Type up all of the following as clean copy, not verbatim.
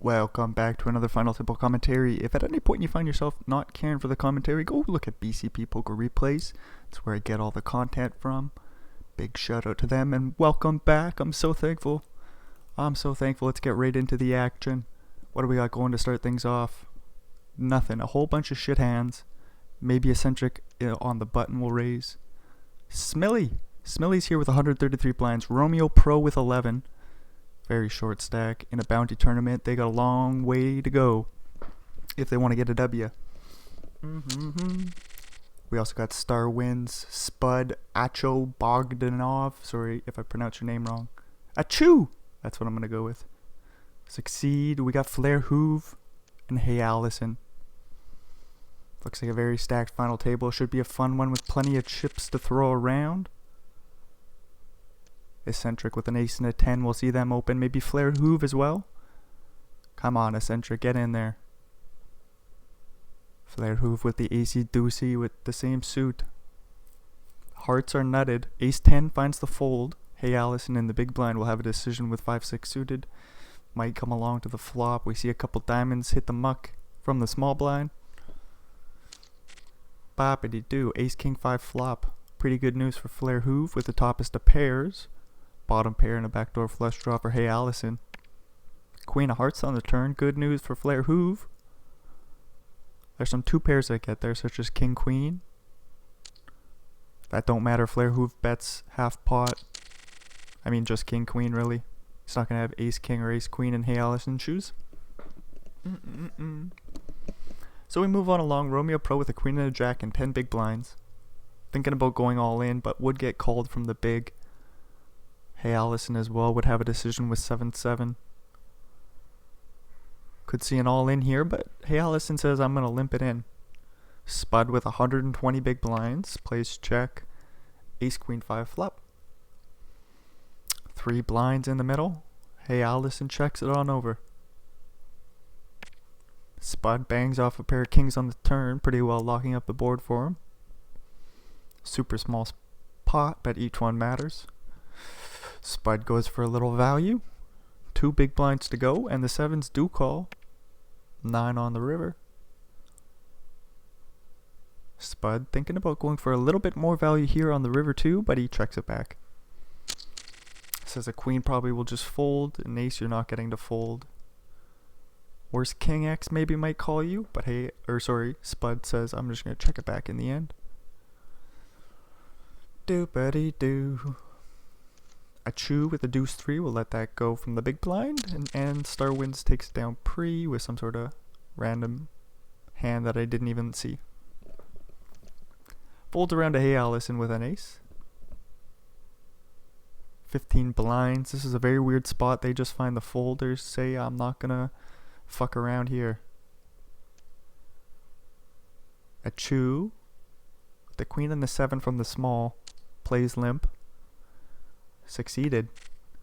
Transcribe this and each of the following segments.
Welcome back to another Final Table commentary. If at any point you find yourself not caring for the commentary, go look at BCP Poker Replays. That's where I get all the content from. Big shout out to them and welcome back. I'm so thankful. Let's get right into the action. What do we got going to start things off? Nothing. A whole bunch of shit hands. Maybe eccentric on the button will raise. Smilly's here with 133 blinds. Romeo Pro with 11. Very short stack. In a bounty tournament, they got a long way to go if they want to get a W. We also got Star Wins, Spud, Acho Bogdanov. Sorry if I pronounce your name wrong. Achu! That's what I'm going to go with. Succeed. We got Flair Hoove and Hey Allison. Looks like a very stacked final table. Should be a fun one with plenty of chips to throw around. Eccentric with an ace and a 10. We'll see them open. Maybe Flair Hoove as well. Come on, Eccentric. Get in there. Flair Hoove with the acey deucey with the same suit. Hearts are nutted. Ace 10 finds the fold. Hey Allison in the big blind will have a decision with 5-6 suited. Might come along to the flop. We see a couple diamonds hit the muck from the small blind. Boppity doo. Ace King 5 flop. Pretty good news for Flair Hoove with the toppest of pairs. Bottom pair and a backdoor flush draw for Hey Allison. Queen of Hearts on the turn. Good news for Flair Hoove. There's some two pairs that get there, such as King Queen. That don't matter. Flair Hoove bets half pot. I mean, just King Queen, really. He's not going to have Ace King or Ace Queen in Hey Allison shoes. So we move on along. Romeo Pro with a Queen and a Jack and 10 big blinds. Thinking about going all in, but would get called from the big. Hey Allison as well would have a decision with 7-7. Could see an all in here, but Hey Allison says I'm going to limp it in. Spud with 120 big blinds. Plays check. Ace Queen 5 flop. 3 blinds in the middle. Hey Allison checks it on over. Spud bangs off a pair of kings on the turn, pretty well locking up the board for him. Super small pot, but each one matters. Spud goes for a little value. 2 big blinds to go, and the 7s do call. 9 on the river. Spud thinking about going for a little bit more value here on the river too, but he checks it back. Says a queen probably will just fold. An ace you're not getting to fold. Worst King X maybe might call you, but Spud says I'm just going to check it back in the end. Doopity-doo. A chew with a deuce 3 will let that go from the big blind, and Star Wins takes it down pre with some sort of random hand that I didn't even see. Folds around to Hey Allison with an ace. 15 blinds. This is a very weird spot. They just find the folders. Say I'm not gonna fuck around here. A chew. The queen and the 7 from the small. Plays limp. Succeeded.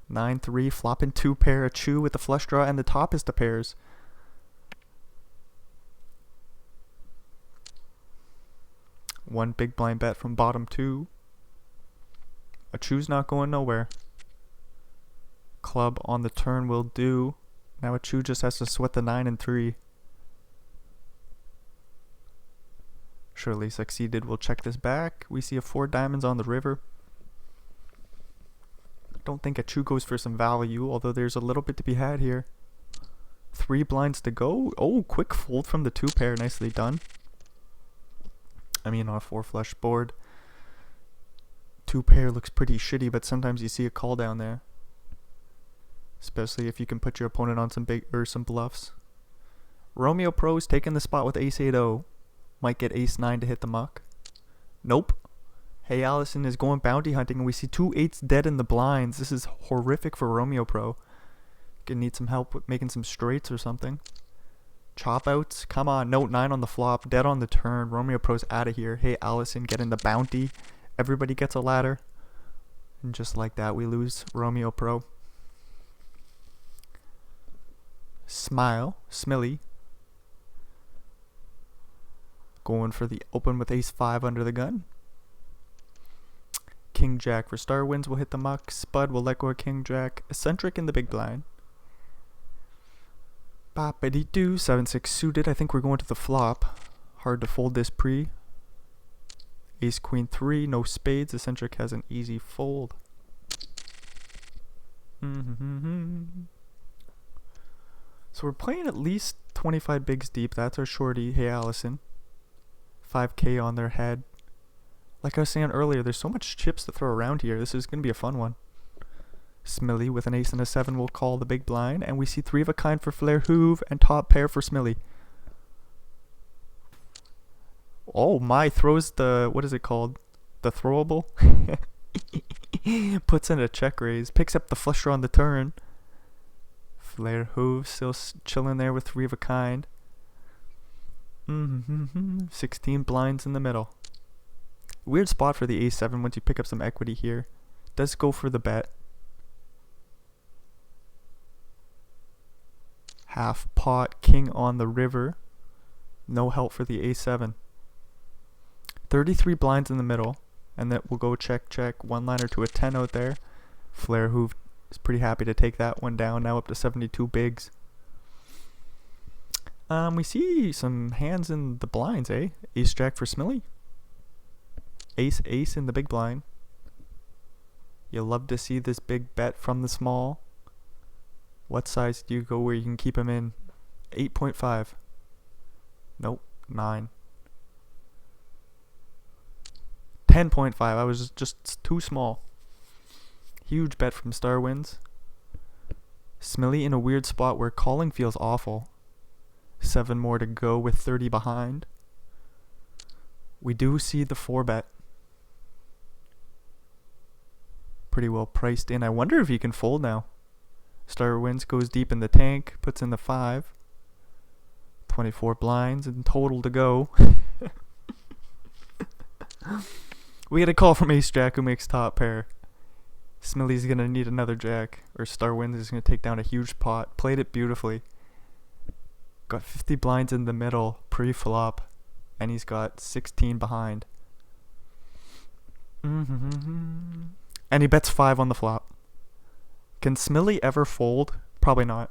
9-3, flopping 2 pair, a chew with the flush draw, and the top is the pairs. One big blind bet from bottom 2. A chew's not going nowhere. Club on the turn will do. Now a chew just has to sweat the 9 and 3. Surely succeeded. We'll check this back. We see a 4 diamonds on the river. Don't think a chew goes for some value, although there's a little bit to be had here. 3 blinds to go. Oh, quick fold from the 2 pair. Nicely done. I mean, on a 4 flush board, 2 pair looks pretty shitty, but sometimes you see a call down there. Especially if you can put your opponent on some bluffs. Romeo Pro's taking the spot with ace 8-0. Might get ace 9 to hit the muck. Nope. Hey Allison is going bounty hunting, and we see 2 8s dead in the blinds. This is horrific for Romeo Pro. Gonna need some help with making some straights or something. Chop outs. Come on. Note 9 on the flop. Dead on the turn. Romeo Pro's out of here. Hey Allison getting the bounty. Everybody gets a ladder. And just like that, we lose Romeo Pro. Smiley. Going for the open with ace 5 under the gun. King Jack for Star Wins will hit the muck. Spud will let go of King Jack. Eccentric in the big blind. Boppity doo, 7-6 suited. I think we're going to the flop. Hard to fold this pre. Ace queen 3, no spades. Eccentric has an easy fold. So we're playing at least 25 bigs deep. That's our shorty. Hey Allison. 5k on their head. Like I was saying earlier, there's so much chips to throw around here. This is going to be a fun one. Smilly with an ace and a 7 will call the big blind. And we see 3 of a kind for Flair Hoove and top pair for Smilly. Oh my, throws the, what is it called? The throwable? Puts in a check raise. Picks up the flush draw on the turn. Flair Hoove still chilling there with 3 of a kind. 16 blinds in the middle. Weird spot for the a7 once you pick up some equity here. Does go for the bet. Half pot, king on the river. No help for the a7. 33 blinds in the middle. And that will go check, check. One liner to a 10 out there. Flair Hoove is pretty happy to take that one down. Now up to 72 bigs. We see some hands in the blinds, eh? Ace jack for Smilly. Ace ace in the big blind. You love to see this big bet from the small. What size do you go where you can keep him in? 8.5. Nope. 9. 10.5. I was just too small. Huge bet from Star Wins. Smilly in a weird spot where calling feels awful. 7 more to go with 30 behind. We do see the 4 bet. Pretty well priced in. I wonder if he can fold now. Star Wins goes deep in the tank, puts in the 5. 24 blinds in total to go. We get a call from Ace Jack who makes top pair. Smilly's gonna need another jack, or Star Wins is gonna take down a huge pot. Played it beautifully. Got 50 blinds in the middle pre-flop, and he's got 16 behind. And he bets 5 on the flop. Can Smilly ever fold? Probably not.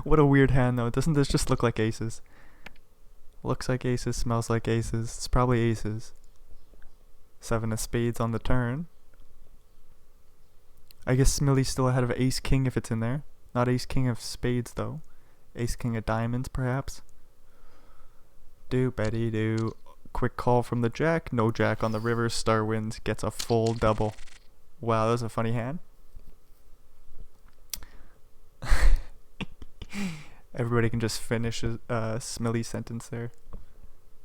What a weird hand though. Doesn't this just look like aces? Looks like aces, smells like aces. It's probably aces. 7 of spades on the turn. I guess Smilly's still ahead of ace king if it's in there. Not ace king of spades though. Ace king of diamonds perhaps. Do Betty do. Quick call from the jack. No jack on the river. Star Wins. Gets a full double. Wow, that was a funny hand. Everybody can just finish a Smilly sentence there.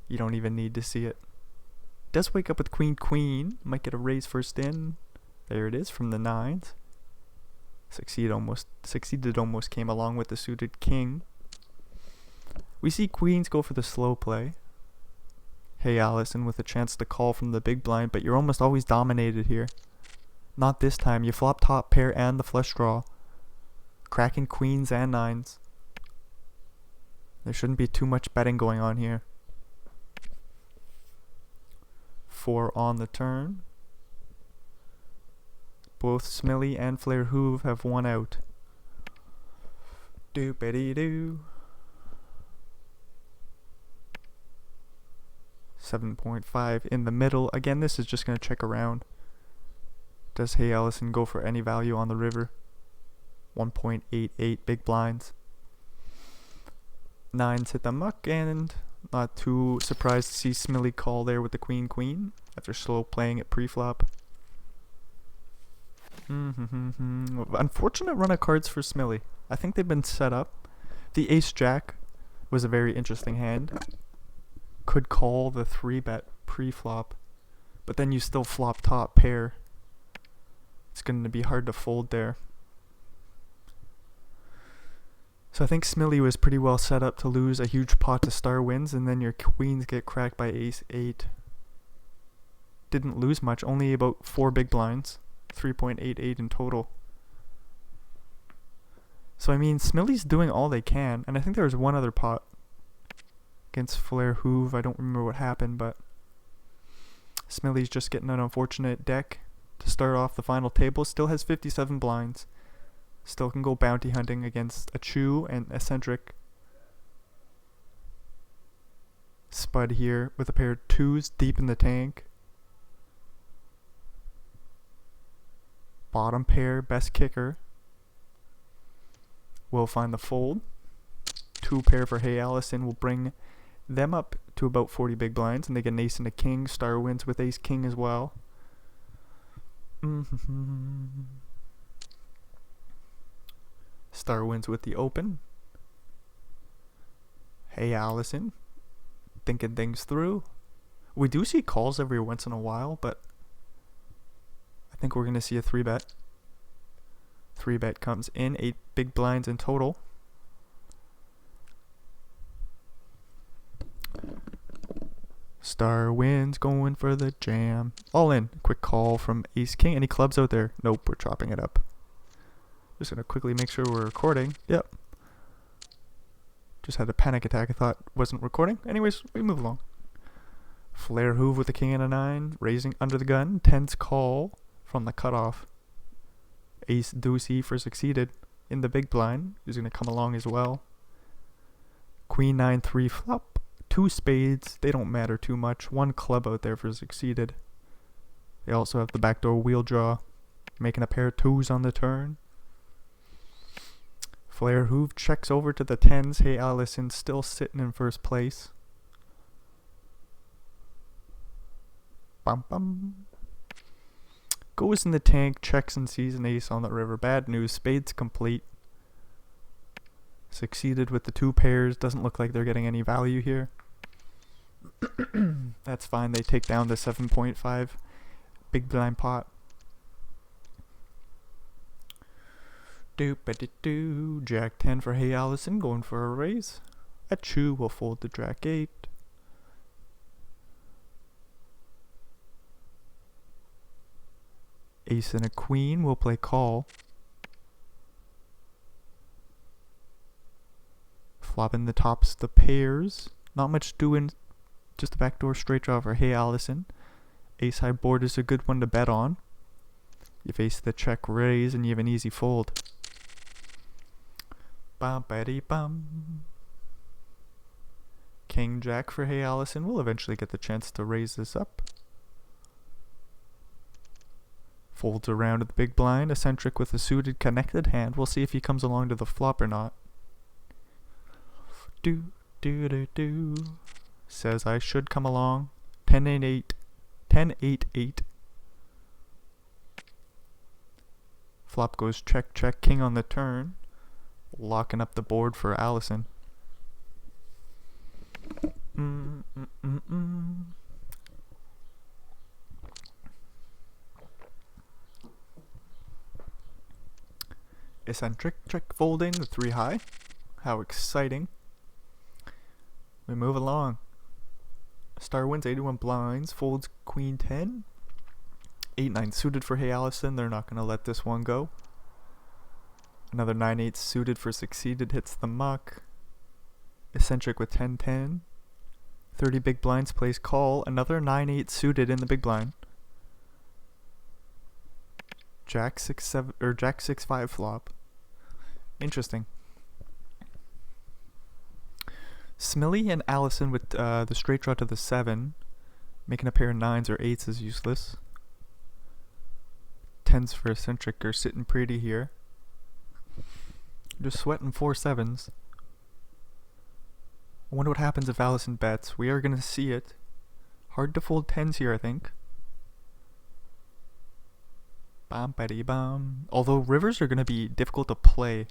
You don't even need to see it. Does wake up with queen queen. Might get a raise first in. There it is from the 9s. Succeeded almost came along with the suited king. We see queens go for the slow play. Hey Allison with a chance to call from the big blind, but you're almost always dominated here. Not this time. You flop top pair and the flush draw. Cracking queens and 9s. There shouldn't be too much betting going on here. 4 on the turn. Both Smilly and Flair Hoove have one out. Doopity-doo. 7.5 in the middle. Again, this is just going to check around. Does Hey Allison go for any value on the river? 1.88 big blinds. 9s hit the muck, and not too surprised to see Smilly call there with the queen queen after slow playing it pre-flop. Unfortunate run of cards for Smilly. I think they've been set up. The ace jack was a very interesting hand. Could call the 3-bet pre-flop, but then you still flop top pair. It's going to be hard to fold there. So I think Smilly was pretty well set up to lose a huge pot to Star Wins, and then your queens get cracked by ace 8. Didn't lose much, only about 4 big blinds. 3.88 in total. So I mean, Smilly's doing all they can, and I think there was one other pot against Flair Hoove. I don't remember what happened, but Smilly's just getting an unfortunate deck to start off the final table. Still has 57 blinds. Still can go bounty hunting against a chew and eccentric. Spud here with a pair of twos deep in the tank. Bottom pair, best kicker. Will find the fold. Two pair for Hey Allison will bring them up to about 40 big blinds, and they get an ace and a king. Star wins with ace king as well. Star wins with the open. Hey Allison, thinking things through. We do see calls every once in a while, but I think we're going to see a 3-bet. 3-bet comes in, 8 big blinds in total. Star wins, going for the jam. All in. Quick call from ace king. Any clubs out there? Nope, we're chopping it up. Just going to quickly make sure we're recording. Yep. Just had a panic attack. I thought wasn't recording. Anyways, we move along. Flare hoove with a king and a 9. Raising under the gun. Tens call from the cutoff. Ace deucey for succeeded in the big blind. Is going to come along as well. Queen 9-3 flop. 2 spades. They don't matter too much. 1 club out there for succeeded. They also have the backdoor wheel draw. Making a pair of 2s on the turn. Flare hoove checks over to the 10s. Hey Allison still sitting in first place. Bum bum. Goes in the tank, checks and sees an ace on the river. Bad news, spades complete. Succeeded with the 2 pairs. Doesn't look like they're getting any value here. That's fine, they take down the 7.5 big blind pot. Doop-a-doo-doo. Jack 10 for Hey Allison, going for a raise. A chew will fold to Jack 8. Ace and a queen will play call. Flopping the tops, the pairs. Not much doing, just a backdoor straight draw for Hey Allison. Ace high board is a good one to bet on. You face the check raise and you have an easy fold. Bum-ba-dee-bum. King Jack for Hey Allison will eventually get the chance to raise this up. Folds around to the big blind, eccentric with a suited connected hand. We'll see if he comes along to the flop or not. Do do do do. Says I should come along. 10-8-8. 10-8-8. Flop goes check check, king on the turn. Locking up the board for Allison. Eccentric check folding the 3 high. How exciting. We move along. Star wins 81 blinds, folds queen 10. 8-9 suited for Hey Allison. They're not going to let this one go. Another 9-8 suited for succeeded hits the muck. Eccentric with 10-10. 30 big blinds plays call. Another 9-8 suited in the big blind. Jack 6-7 or Jack 6-5 flop. Interesting. Smilly and Allison with the straight draw to the 7. Making a pair of 9s or 8s is useless. 10s for eccentric are sitting pretty here. Just sweating 4 7s. I wonder what happens if Allison bets. We are going to see it. Hard to fold 10s here, I think. Bum-ba-dee-bum. Although rivers are going to be difficult to play.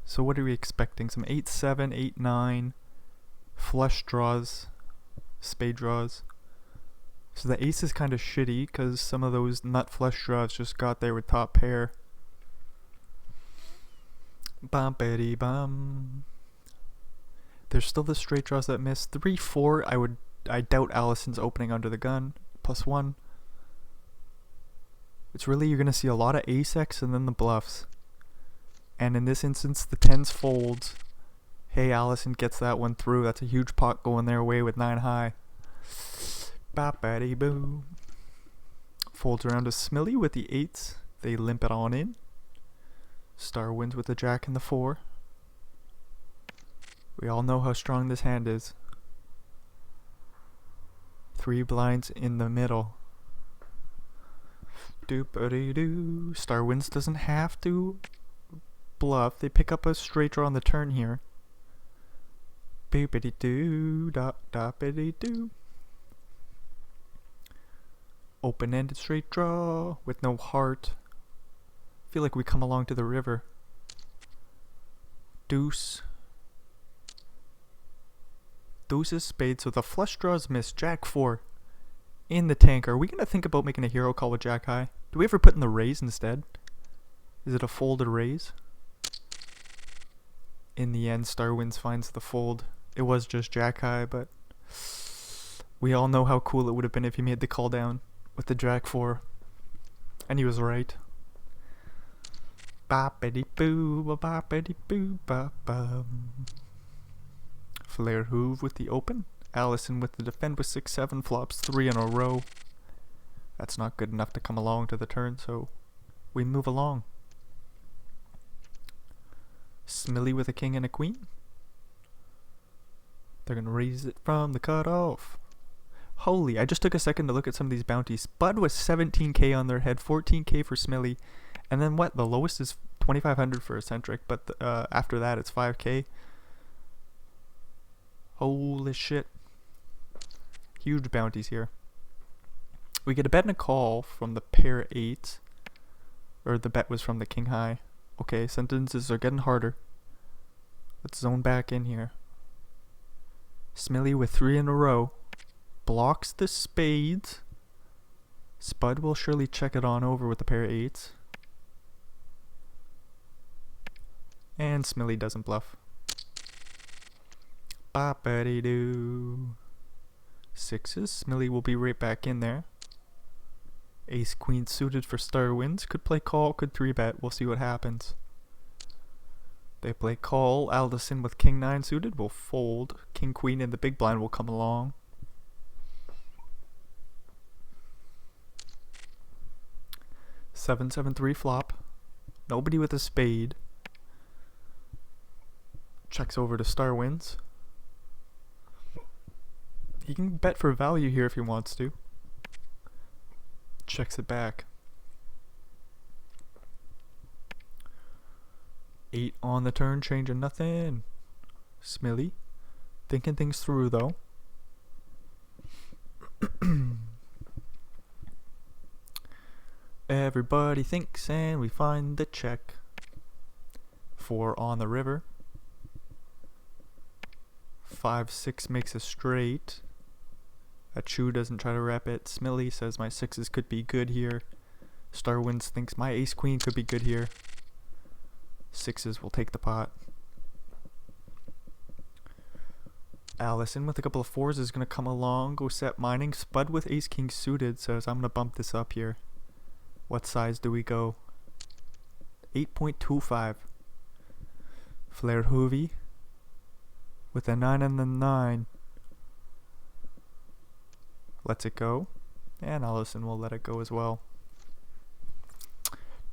So what are we expecting? Some 8-7, 8-9, flush draws, spade draws. So the ace is kind of shitty because some of those nut flush draws just got there with top pair. Bum-ba-dee-bum. There's still the straight draws that miss. 3-4, I doubt Allison's opening under the gun. +1. It's really, you're going to see a lot of ace-X and then the bluffs. And in this instance, the 10s folds. Hey, Allison gets that one through. That's a huge pot going their way with 9 high. Bap-batty-boo. Folds around to Smilly with the 8s. They limp it on in. Star wins with the jack and the 4. We all know how strong this hand is. 3 blinds in the middle. Doop-a-dee-doo. Star wins doesn't have to bluff. They pick up a straight draw on the turn here. Boop-a-dee-doo, dop-dop-a-dee-doo. Open-ended straight draw with no heart. Feel like we come along to the river. Deuce. Deuces, spades, so the flush draws miss. Jack 4 in the tank. Are we going to think about making a hero call with jack high? Do we ever put in the raise instead? Is it a folded raise? In the end, Star wins finds the fold. It was just jack high, but we all know how cool it would have been if he made the call down with the jack 4. And he was right. Boppity-boo, boppity-boo, bop-bum. Flair Hoove with the open. Allison with the defend with 6-7, flops 3 in a row. That's not good enough to come along to the turn, so we move along. Smiley with a king and a queen. They're gonna raise it from the cutoff. Holy, I just took a second to look at some of these bounties. Spud was 17k on their head, 14k for Smiley. And then what? The lowest is 2500 for eccentric, but after that it's 5k. Holy shit. Huge bounties here. We get a bet and a call from the pair 8. Or the bet was from the king high. Okay, sentences are getting harder. Let's zone back in here. Smiley with 3 in a row. Blocks the spades. Spud will surely check it on over with the pair 8s. And Smiley doesn't bluff. Boppity-doo. 6s. Smiley will be right back in there. Ace queen suited for star wins. Could play call, could 3-bet. We'll see what happens. They play call. Allison with king 9 suited will fold. King queen in the big blind will come along. Seven, 7-3 flop. Nobody with a spade. Checks over to star wins. He can bet for value here if he wants to. Checks it back. 8 on the turn, changing nothing. Smiley. Thinking things through though. Everybody thinks and we find the check. 4 on the river. 5-6 makes a straight. Achu doesn't try to rep it. Smiley says my 6s could be good here. Star wins thinks my ace queen could be good here. 6s will take the pot. Allison with a couple of 4s is going to come along, go set mining. Spud with ace king suited says I'm going to bump this up here. What size do we go? 8.25. Flair Hoovy with a 9 and the 9. Lets it go. And Allison will let it go as well.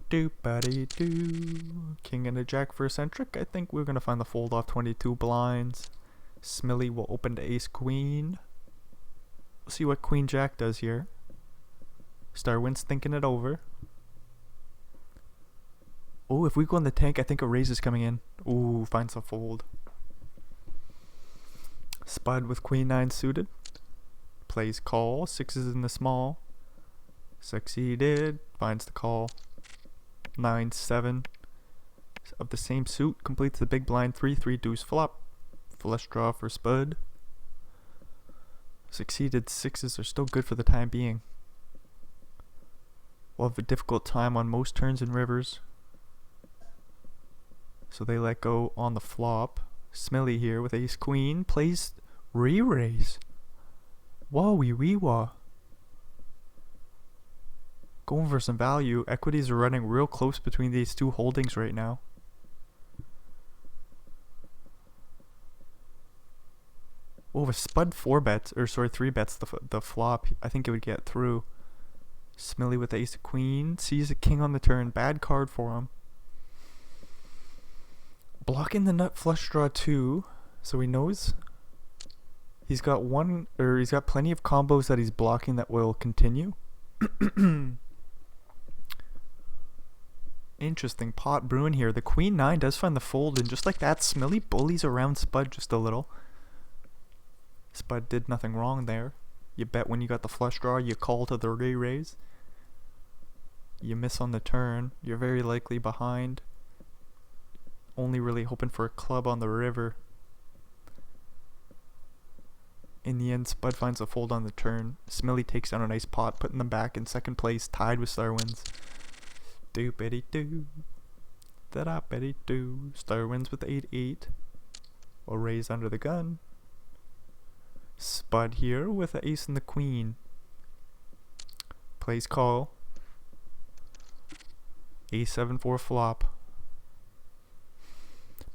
Doop-a-dee-doo. King and a jack for eccentric. I think we're going to find the fold off 22 blinds. Smiley will open to ace queen. We'll see what queen jack does here. Star wins thinking it over. Oh, if we go in the tank, I think a raise is coming in. Ooh, finds a fold. Spud with queen 9 suited. Plays call. 6s in the small. Succeeded. Finds the call. 9-7 of the same suit. Completes the big blind. 3-3 deuce flop. Flush draw for Spud. Succeeded. 6s are still good for the time being. We'll have a difficult time on most turns in rivers. So they let go on the flop. Smiley here with ace queen. Plays re-raise. Whoa-wee-wee-wah. Going for some value. Equities are running real close between these two holdings right now. Oh, if Spud 4-bets, or sorry, 3-bets the flop, I think it would get through. Smiley with ace queen. Sees a king on the turn. Bad card for him. Blocking the nut flush draw too, so he knows he's got plenty of combos that he's blocking that will continue. Interesting pot brewing here. The queen 9 does find the fold, and just like that, Smilly bullies around Spud just a little. Spud did nothing wrong there. You bet when you got the flush draw, you call to the re-raise. You miss on the turn, you're very likely behind. Only really hoping for a club on the river. In the end, Spud finds a fold on the turn. Smilly takes down a nice pot, putting them back in second place, tied with Star Wins. Do-bitty-do. Da-da-bitty-do. Star Wins with 8-8. Or raise under the gun. Spud here with the ace and the queen. Plays call. A7 for flop.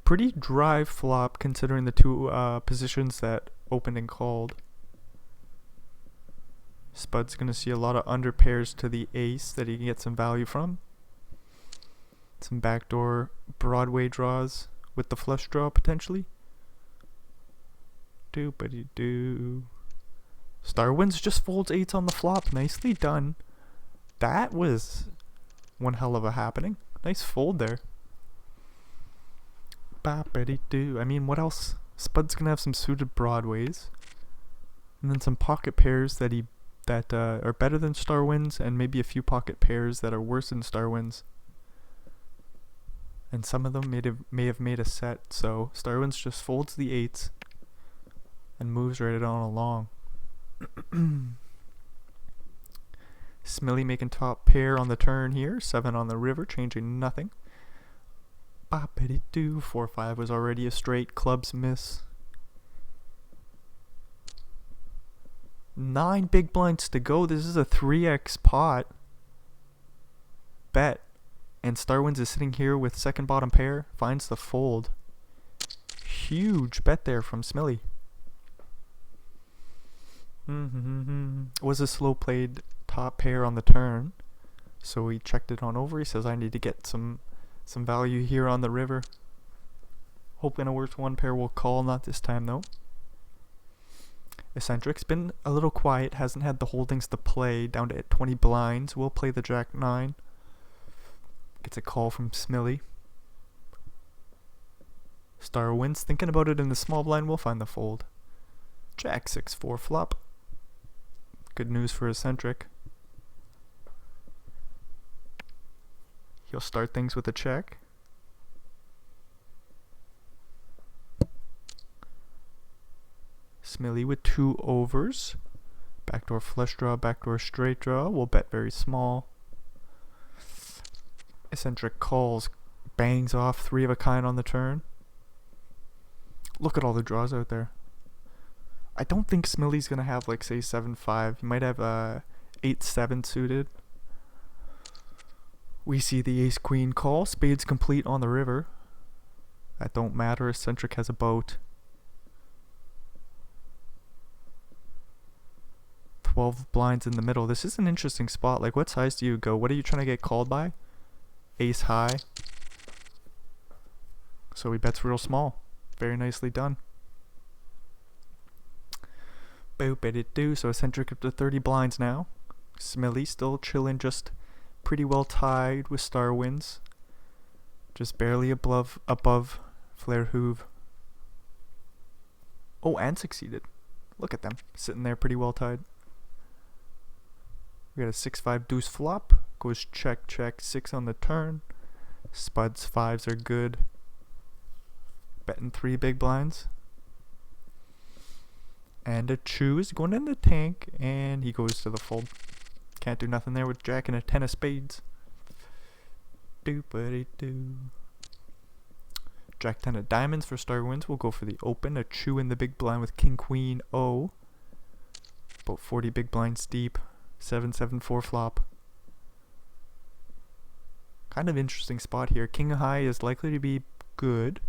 Pretty dry flop considering the two positions that opened and called. Spud's gonna see a lot of under pairs to the ace that he can get some value from. Some backdoor Broadway draws with the flush draw potentially. Do-ba-dee-do. Star Wins just folds 8s on the flop. Nicely done. That was one hell of a happening. Nice fold there. Ba-ba-dee-do. I mean, what else? Spud's gonna have some suited Broadways. And then some pocket pairs that are better than Star Wins, and maybe a few pocket pairs that are worse than Star Wins. And some of them may have made a set, so Star Wins just folds the 8s and moves right on along. Smilly making top pair on the turn here, 7 on the river, changing nothing. Bop-itty-doo, 4-5 was already a straight, clubs miss. 9 big blinds to go. This is a 3x pot. Bet. And Star Wins is sitting here with second bottom pair, finds the fold. Huge bet there from Smilly. Was a slow played top pair on the turn, so he checked it on over. He says, I need to get some value here on the river. Hoping a worse one pair will call, not this time though. Eccentric's been a little quiet, hasn't had the holdings to play, down to 20 blinds. Will play the Jack 9. Gets a call from Smilly. Star Wins, thinking about it in the small blind, will find the fold. Jack 6-4 flop. Good news for Eccentric. He'll start things with a check. Smilly with 2 overs. Backdoor flush draw, backdoor straight draw. We'll bet very small. Eccentric calls, bangs off 3 of a kind on the turn. Look at all the draws out there. I don't think Smilly's gonna have like say 7-5. He might have 8-7 suited. We see the ace queen call. Spades complete on the river. That don't matter. Eccentric has a boat. 12 blinds in the middle. This is an interesting spot. Like, what size do you go? What are you trying to get called by? Ace high. So he bets real small. Very nicely done. Boop it do. So Eccentric up to 30 blinds now. Smilly still chilling, just pretty well tied with Star Wins. Just barely above Flair Hoove. Oh, and succeeded. Look at them. Sitting there pretty well tied. We got a 6-5 deuce flop. Goes check, check, 6 on the turn. Spud's 5s are good. Betting 3 big blinds. And a chew is going in the tank, and he goes to the fold. Can't do nothing there with Jack and a 10 of spades. Do-ba-dee-do. Jack 10 of diamonds for Star Wins. We'll go for the open. A chew in the big blind with King Queen O. About 40 big blinds deep. 7-7-4 flop. Kind of interesting spot here. King high is likely to be good.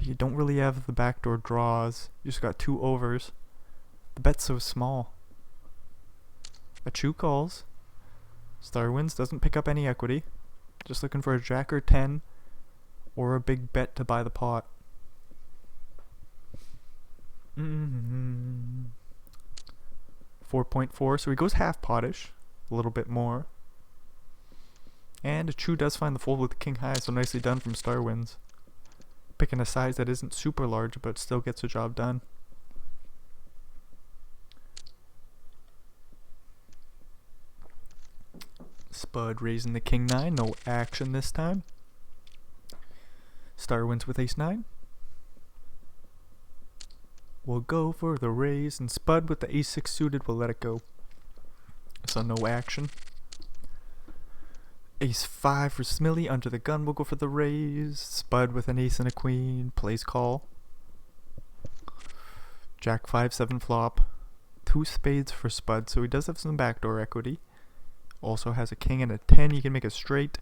You don't really have the backdoor draws. You just got 2 overs. The bet's so small. A chew calls. Star Wins doesn't pick up any equity. Just looking for a Jack or 10 or a big bet to buy the pot. 4.4, so he goes half potish, a little bit more. And a chew does find the fold with the king high, so nicely done from Star Wins. Picking a size that isn't super large, but still gets the job done. Spud raising the king 9, no action this time. Star Wins with ace 9. We'll go for the raise, and Spud with the ace 6 suited will let it go. So no action. Ace 5 for Smiley under the gun will go for the raise. Spud with an ace and a queen, plays call. Jack 5-7 flop. 2 spades for Spud, so he does have some backdoor equity. Also has a king and a 10, he can make a straight.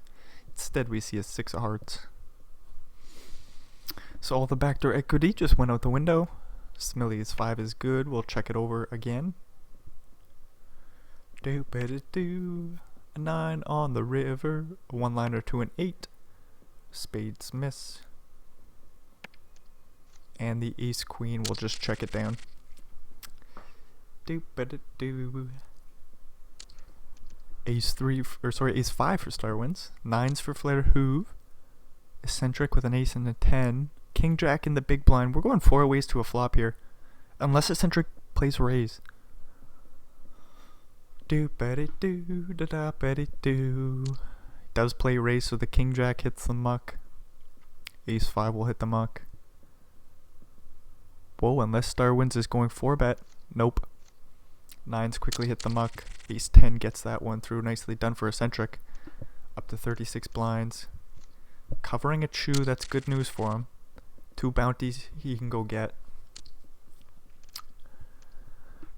Instead we see a 6 of hearts. So all the backdoor equity just went out the window. Smiley's 5 is good, we'll check it over again. Do better do. A 9 on the river, a 1-liner to an 8. Spades miss. And the ace queen, we'll just check it down. Do better do. Ace 5 for Star Wins. 9s for Flair Hoove. Eccentric with an ace and a 10. King Jack in the big blind. We're going 4 ways to a flop here. Unless Eccentric plays raise. Do betty do da da betty do. Does play raise, so the King Jack hits the muck. Ace 5 will hit the muck. Whoa, unless Star Wins is going 4-bet. Nope. 9s quickly hit the muck. Ace 10 gets that one through. Nicely done for Eccentric. Up to 36 blinds. Covering a chew, that's good news for him. 2 bounties he can go get.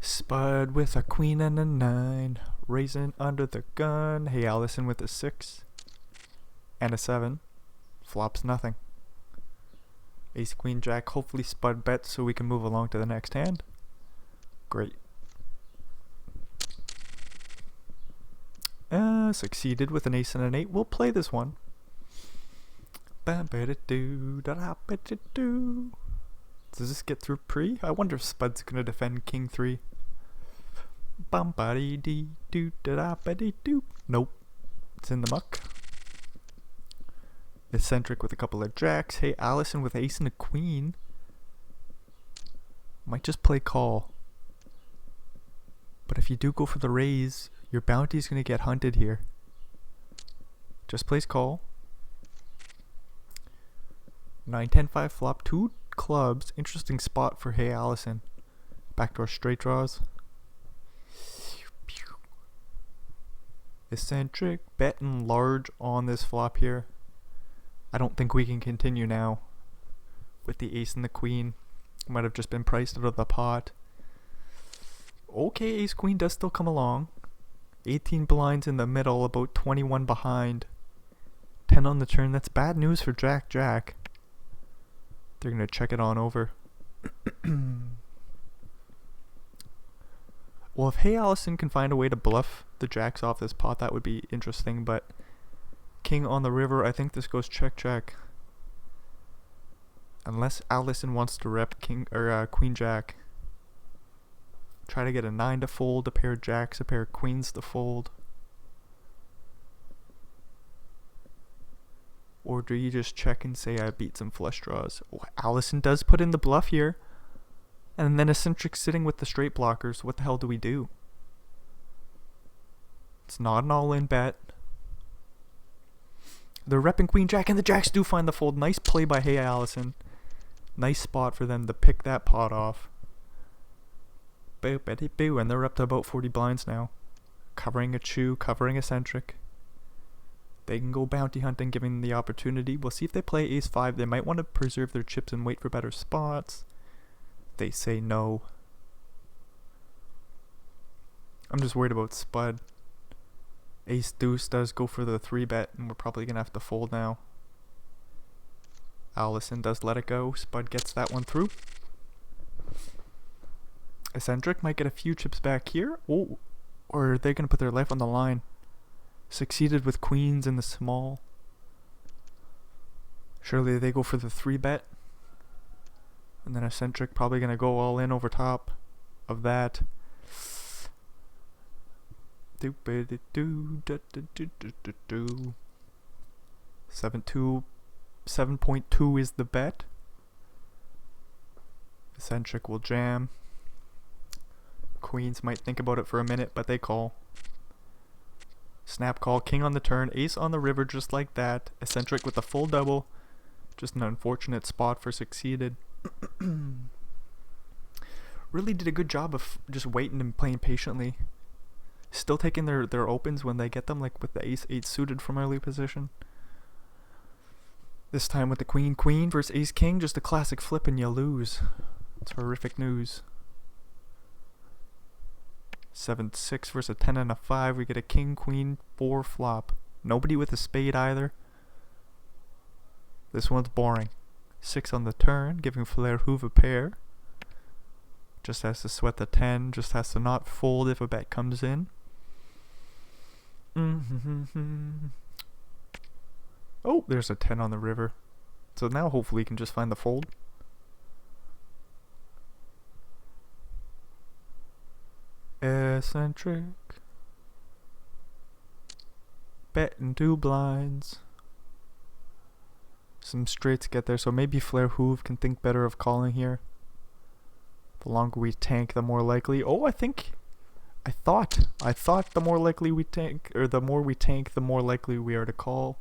Spud with a queen and a 9. Raising under the gun. Hey Allison with a 6. And a 7. Flops nothing. Ace queen jack. Hopefully Spud bets so we can move along to the next hand. Great. Succeeded with an ace and an 8. We'll play this one. Does this get through pre? I wonder if Spud's gonna defend king 3. Nope. It's in the muck. Eccentric with a couple of jacks. Hey Allison with ace and a queen. Might just play call. But if you do go for the raise, your bounty's gonna get hunted here. Just plays call. 9-10-5 flop. 2 clubs. Interesting spot for Hey Allison. Backdoor straight draws. Eccentric betting large on this flop here. I don't think we can continue now with the ace and the queen. Might have just been priced out of the pot. Okay, ace queen does still come along. 18 blinds in the middle, about 21 behind. 10 on the turn. That's bad news for Jack Jack. They're gonna check it on over. Well, if Hey Allison can find a way to bluff the jacks off this pot, that would be interesting, but king on the river, I think this goes check check. Unless Allison wants to rep king or queen jack. Try to get a 9 to fold, a pair of jacks, a pair of queens to fold. Or do you just check and say I beat some flush draws? Oh, Allison does put in the bluff here. And then Eccentric sitting with the straight blockers. What the hell do we do? It's not an all-in bet. They're repping queen jack and the jacks do find the fold. Nice play by Hey Allison. Nice spot for them to pick that pot off. Boo, betty boo, and they're up to about 40 blinds now. Covering a chew, covering Eccentric. They can go bounty hunting, giving them the opportunity. We'll see if they play ace 5. They might want to preserve their chips and wait for better spots. They say no. I'm just worried about Spud. Ace deuce does go for the 3-bet, and we're probably going to have to fold now. Allison does let it go. Spud gets that one through. Eccentric might get a few chips back here. Oh, or are they going to put their life on the line? Succeeded with queens in the small. Surely they go for the 3-bet. And then eccentric probably going to go all in over top of that. 7.2 is the bet. Eccentric will jam. Queens might think about it for a minute, but they call. Snap call, king on the turn, ace on the river, just like that. Eccentric with a full double. Just an unfortunate spot for succeeded. Really did a good job of just waiting and playing patiently. Still taking their opens when they get them, like with the ace-8 suited from early position. This time with the queen versus ace-king, just a classic flip and you lose. It's horrific news. 7-6 versus a 10 and a 5. We get a king-queen 4 flop. Nobody with a spade either. This one's boring. 6 on the turn, giving Flair-Hoof a pair. Just has to sweat the 10. Just has to not fold if a bet comes in. Oh, there's a 10 on the river. So now hopefully he can just find the fold. Eccentric. Betting 2 blinds. Some straights get there, so maybe Flair-Hoof can think better of calling here. The longer we tank, the more likely. Oh, I thought the more likely we tank, or the more we tank, the more likely we are to call.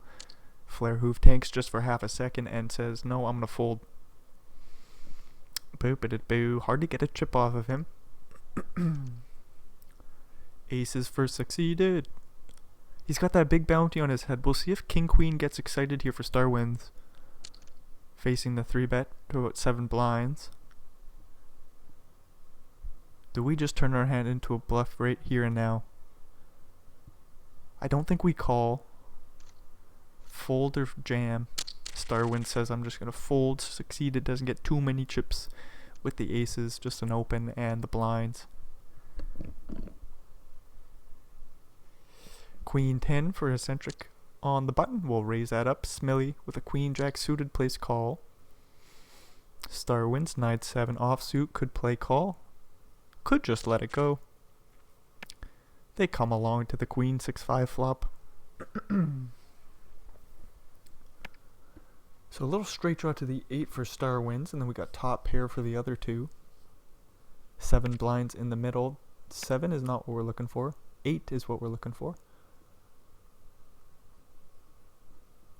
Flair-Hoof tanks just for half a second and says, no, I'm gonna fold. Boo. Hard to get a chip off of him. Aces first succeeded. He's got that big bounty on his head. We'll see if king-queen gets excited here for star wins. Facing the 3-bet to about 7 blinds. Do we just turn our hand into a bluff right here and now? I don't think we call. Fold or jam. Starwind says I'm just going to fold. Succeeded. Doesn't get too many chips with the aces. Just an open and the blinds. Queen 10 for eccentric on the button. We'll raise that up. Smilly with a queen jack suited plays call. Starwinds 9-7 offsuit could play call. Could just let it go. They come along to the queen 6-5 flop. So a little straight draw to the 8 for Starwinds, and then we got top pair for the other two. 7 blinds in the middle. 7 is not what we're looking for. 8 is what we're looking for.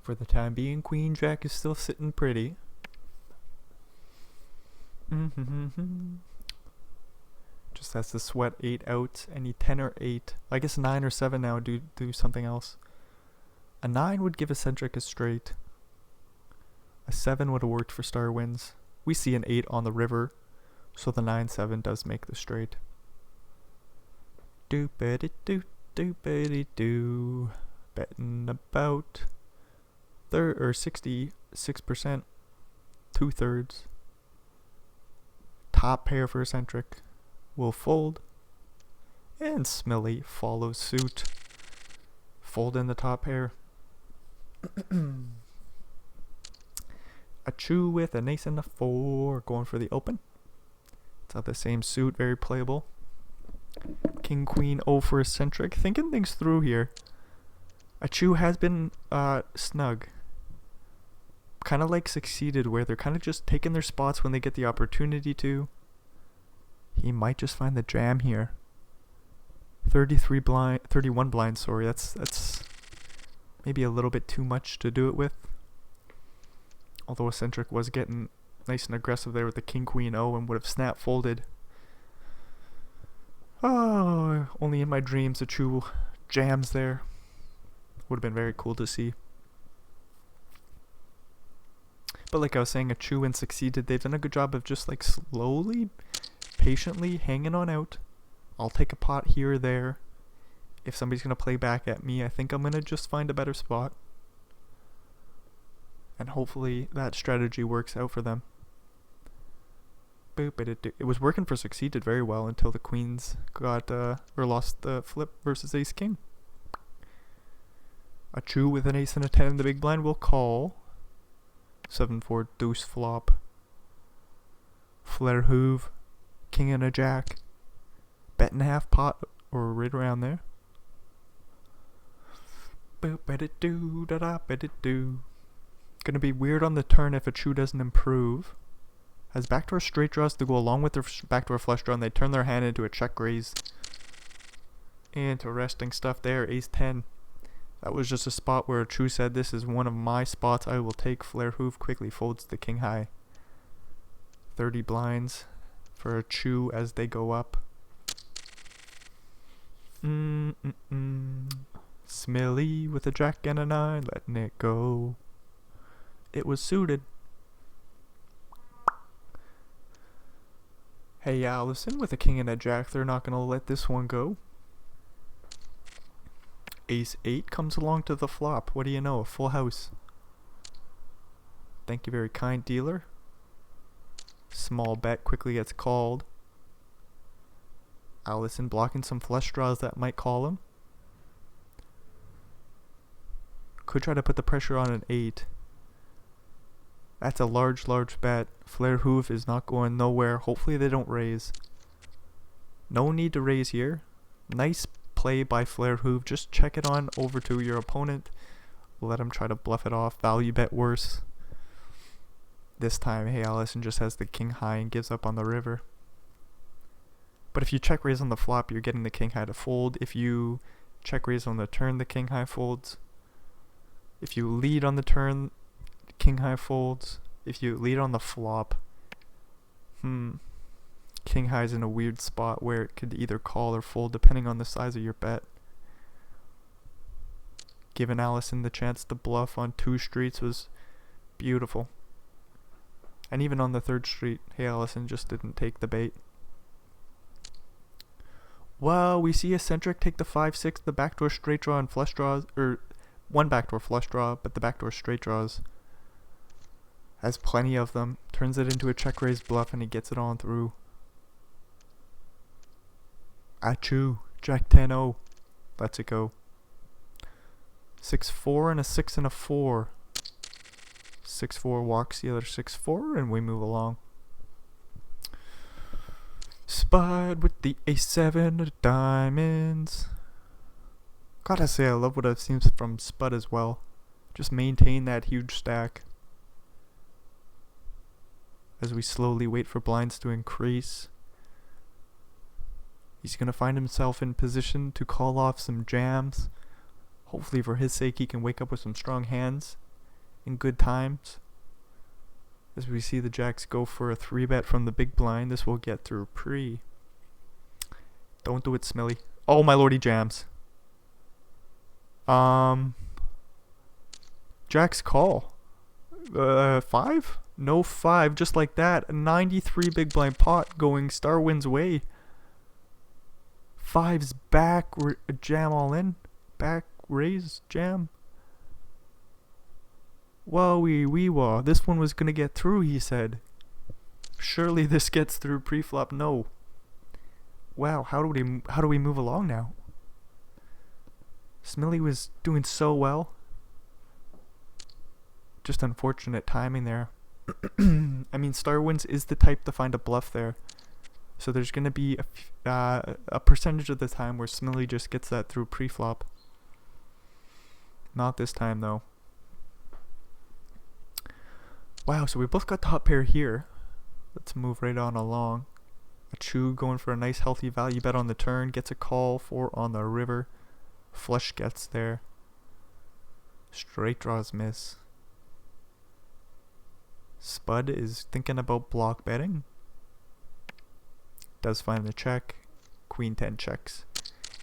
For the time being, queen jack is still sitting pretty. Just has to sweat 8 out. Any 10 or 8. I guess 9 or 7 now do something else. A 9 would give eccentric a straight. A 7 would have worked for Starwinds. We see an 8 on the river, so the 9-7 does make the straight. Doopity-doo, doopity-doo. Betting about 66%, 2/3. Top pair for eccentric. Will fold. And Smilly follows suit. Fold in the top pair. A chew with an ace and a 4. Going for the open. It's not the same suit. Very playable. King, queen, O for eccentric. Thinking things through here. A chew has been snug. Kind of like succeeded, where they're kind of just taking their spots when they get the opportunity to. He might just find the jam here. 31 blind, sorry. That's maybe a little bit too much to do it with. Although eccentric was getting nice and aggressive there with the king, queen, O, and would have snap folded. Oh, only in my dreams a chew jams there. Would have been very cool to see. But like I was saying, a chew and succeeded. They've done a good job of just like slowly, patiently hanging on out. I'll take a pot here or there. If somebody's going to play back at me, I think I'm going to just find a better spot. And hopefully that strategy works out for them. It was working for succeeded very well until the queens got or lost the flip versus ace king. A chew with an ace and a 10 in the big blind will call. 7-4 deuce flop. Flare hoove. King and a jack. Bet and a half pot or right around there. Boop-a-da-doo, da-da-ba-da-doo. Gonna be weird on the turn if a chew doesn't improve. Has backdoor straight draws to go along with their backdoor flush draw, and they turn their hand into a check raise. Interesting stuff there. Ace 10. That was just a spot where a chew said, this is one of my spots I will take. Flare hoove quickly folds the king high. 30 blinds for a chew as they go up. Smilly with a jack and a 9, letting it go. It was suited. Hey, Allison with a king and a jack. They're not going to let this one go. Ace 8 comes along to the flop. What do you know? A full house. Thank you, very kind dealer. Small bet quickly gets called. Allison blocking some flush draws that might call him. Could try to put the pressure on an 8. That's a large bet. Flare hoove is not going nowhere. Hopefully they don't raise. No need to raise here. Nice play by Flare hoove. Just check it on over to your opponent. Let him try to bluff it off. Value bet worse. This time, hey, Allison just has the king high and gives up on the river. But if you check raise on the flop, you're getting the king high to fold. If you check raise on the turn, the king high folds. If you lead on the turn, king high folds. If you lead on the flop, king high's in a weird spot where it could either call or fold depending on the size of your bet. Giving Allison the chance to bluff on 2 streets was beautiful. And even on the 3rd street, hey, Allison just didn't take the bait. Well, we see Eccentric take the 5-6, the backdoor straight draw and flush draws, or one backdoor flush draw, but the backdoor straight draws. Has plenty of them. Turns it into a check raise bluff and he gets it on through. Achoo. Jack 10-0. Lets it go. 6-4 and a 6 and a 4. 6-4 walks the other 6-4 and we move along. Spud with the A7 of diamonds. Gotta say, I love what I've seen from Spud as well. Just maintain that huge stack. As we slowly wait for blinds to increase. He's gonna find himself in position to call off some jams. Hopefully for his sake he can wake up with some strong hands in good times. As we see the jacks go for a 3-bet from the big blind, this will get through pre. Don't do it, Smilly. Oh my lord, he jams. Jack's call. 5? No 5, just like that. A 93 big blind pot going Starwind's way. 5's back, jam all in. Back, raise, jam. Whoa, wee wah. This one was gonna get through, he said. Surely this gets through pre-flop. No. Wow, how do we move along now? Smilly was doing so well. Just unfortunate timing there. I mean, Starwinds is the type to find a bluff there. So there's going to be a percentage of the time where Smilly just gets that through pre-flop. Not this time, though. Wow, so we both got top pair here. Let's move right on along. Achoo going for a nice healthy value bet on the turn. Gets a call for on the river. Flush gets there. Straight draws miss. Spud is thinking about block betting. Does find the check. Queen 10 checks.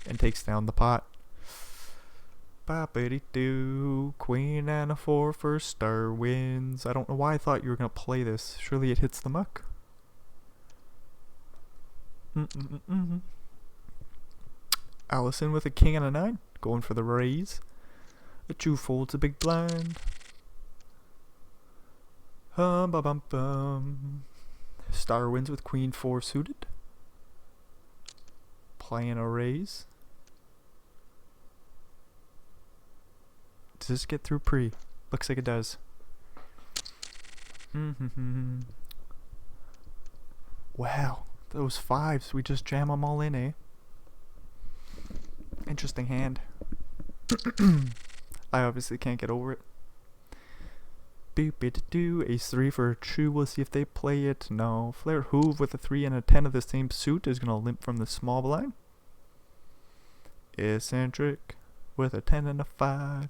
And takes down the pot. Ba-ba-dee-doo. Queen and a 4 for Starwinds. I don't know why I thought you were going to play this. Surely it hits the muck. Allison with a king and a 9. Going for the raise. A 2 folds a big blind. Bum. Starwinds with queen 4 suited. Playing a raise. Does this get through pre? Looks like it does. Wow, those fives, we just jam them all in, eh? Interesting hand. I obviously can't get over it. Boop-it-do, ace 3 for a chew. We'll see if they play it. No. Flair Hoove with a 3 and a 10 of the same suit is going to limp from the small blind. Eccentric with a 10 and a 5.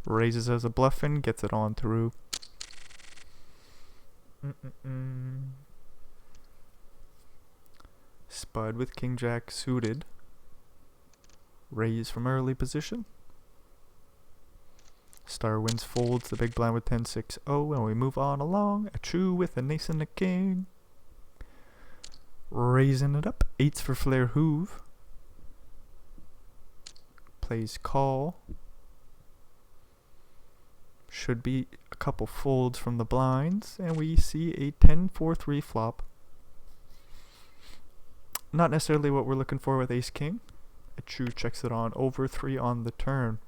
Raises as a bluffin', gets it on through. Spud with King Jack suited. Raise from early position. Star wins folds the big blind with 10-6-0, and we move on along. A chew with an ace and a king. Raising it up. 8s for Flair Hoove. Plays call. Should be a couple folds from the blinds, and we see a 10-4-3 flop. Not necessarily what we're looking for with ace king. A chew checks it on over 3 on the turn.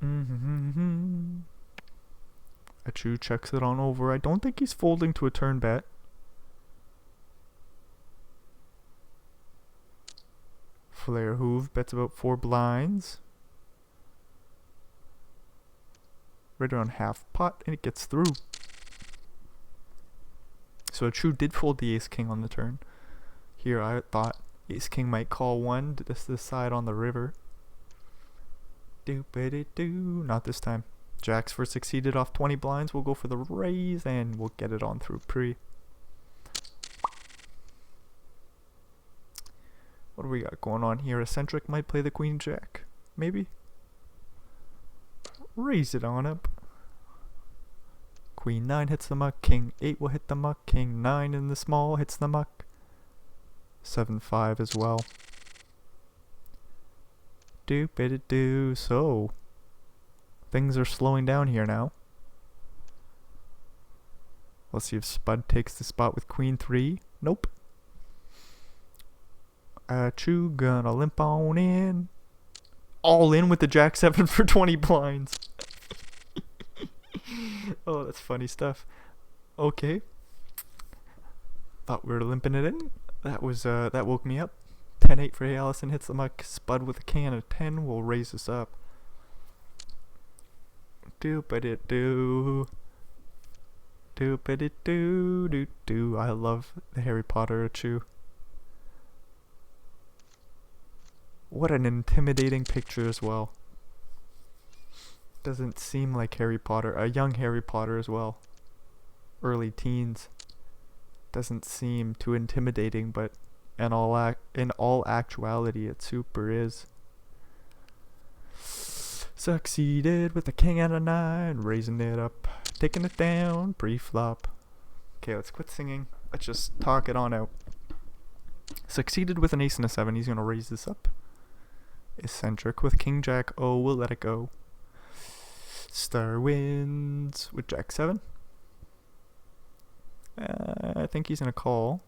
A chew checks it on over. I don't think he's folding to a turn bet. Flair Hoove bets about 4 blinds. Right around half pot, and it gets through. So a chew did fold the ace king on the turn. Here I thought ace king might call one to this side on the river. Doop-a-dee-doo. Not this time. Jacks for succeeded off 20 blinds. We'll go for the raise and we'll get it on through pre. What do we got going on here? Eccentric might play the queen jack. Maybe. Raise it on up. Queen 9 hits the muck. King 8 will hit the muck. King 9 in the small hits the muck. 7-5 as well. Doop-a-dee-doo. So, things are slowing down here now. Let's see if Spud takes the spot with Queen 3. Nope. Chew gonna limp on in. All in with the Jack 7 for 20 blinds. Oh, that's funny stuff. Okay. Thought we were limping it in. That was that woke me up. 10-8 for Allison hits the muck. Spud with a can of 10 will raise us up. Doop-a-dee-doo. Doop-a-dee-doo-doo-doo. I love the Harry Potter chew. What an intimidating picture as well. Doesn't seem like Harry Potter. A young Harry Potter as well. Early teens. Doesn't seem too intimidating, but in all actuality, it super is. Succeeded with a king and a 9, raising it up, taking it down, pre-flop. Okay, let's quit singing. Let's just talk it on out. Succeeded with an ace and a 7. He's gonna raise this up. Eccentric with king jack. Oh, we'll let it go. Star wins with jack 7. I think he's gonna call,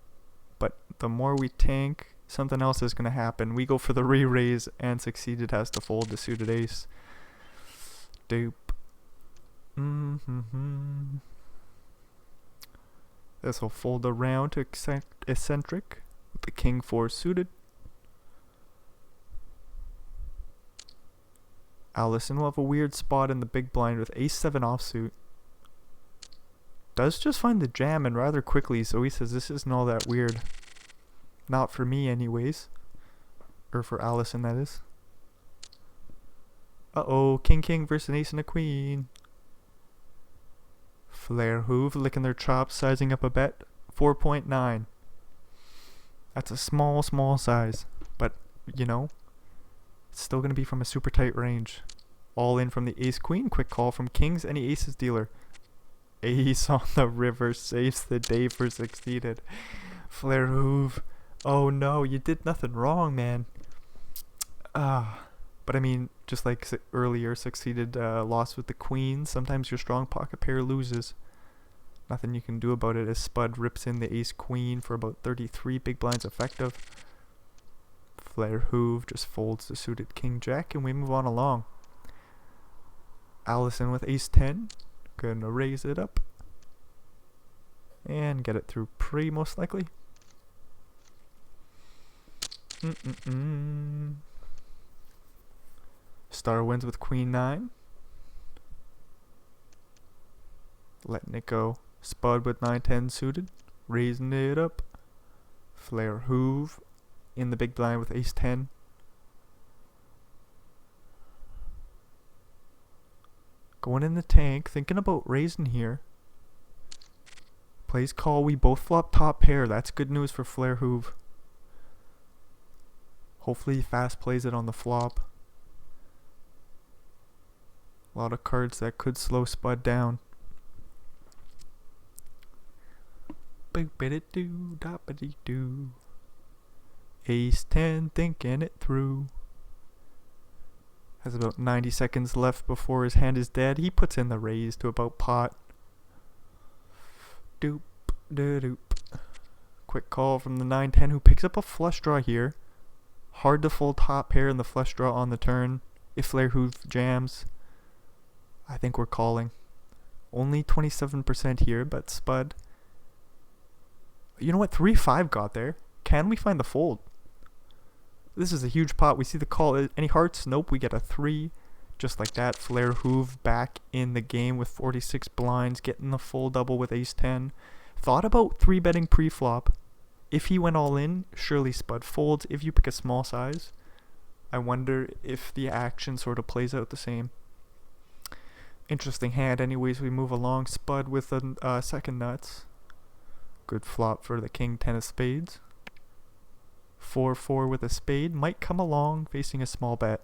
but the more we tank, something else is gonna happen. We go for the re-raise, and succeeded has to fold the suited ace. Doop. This will fold around to eccentric with the king 4 suited. Allison will have a weird spot in the big blind with ace 7 offsuit. Does just find the jam and rather quickly, so he says this isn't all that weird. Not for me anyways. Or for Allison, that is. Uh-oh, king versus an ace and a queen. Flair Hoove licking their chops, sizing up a bet. 4.9. That's a small size. But, you know, it's still going to be from a super tight range. All in from the ace queen. Quick call from kings. Any aces dealer. Ace on the river saves the day for succeeded. Flair Hoove. Oh no, you did nothing wrong, man. But I mean, just like earlier, succeeded lost with the queen. Sometimes your strong pocket pair loses. Nothing you can do about it as Spud rips in the ace queen for about 33 big blinds effective. Flair Hoove just folds the suited king jack and we move on along. Allison with ace 10. Gonna raise it up. And get it through pre, most likely. Star wins with queen 9. Letting it go. Spud with 9-10 suited. Raising it up. Flare hoove in the big blind with ace 10. Going in the tank. Thinking about raising here. Plays call. We both flop top pair. That's good news for flare hoove. Hopefully he fast plays it on the flop. A lot of cards that could slow Spud down. Boop-a-dee-doo, dop-a-dee-doo. Ace 10, thinking it through. Has about 90 seconds left before his hand is dead. He puts in the raise to about pot. Doop, doop. Quick call from the 9-10 who picks up a flush draw here. Hard to fold top pair in the flush draw on the turn. If flare hoove jams, I think we're calling. Only 27% here, but Spud. You know what? 3-5 got there. Can we find the fold? This is a huge pot. We see the call. Any hearts? Nope. We get a 3. Just like that. Flare hoove back in the game with 46 blinds. Getting the full double with ace 10. Thought about 3-betting pre-flop. If he went all in, surely Spud folds. If you pick a small size, I wonder if the action sort of plays out the same. Interesting hand. Anyways, we move along. Spud with a second nuts. Good flop for the king 10 of spades. 4-4 with a spade. Might come along facing a small bet.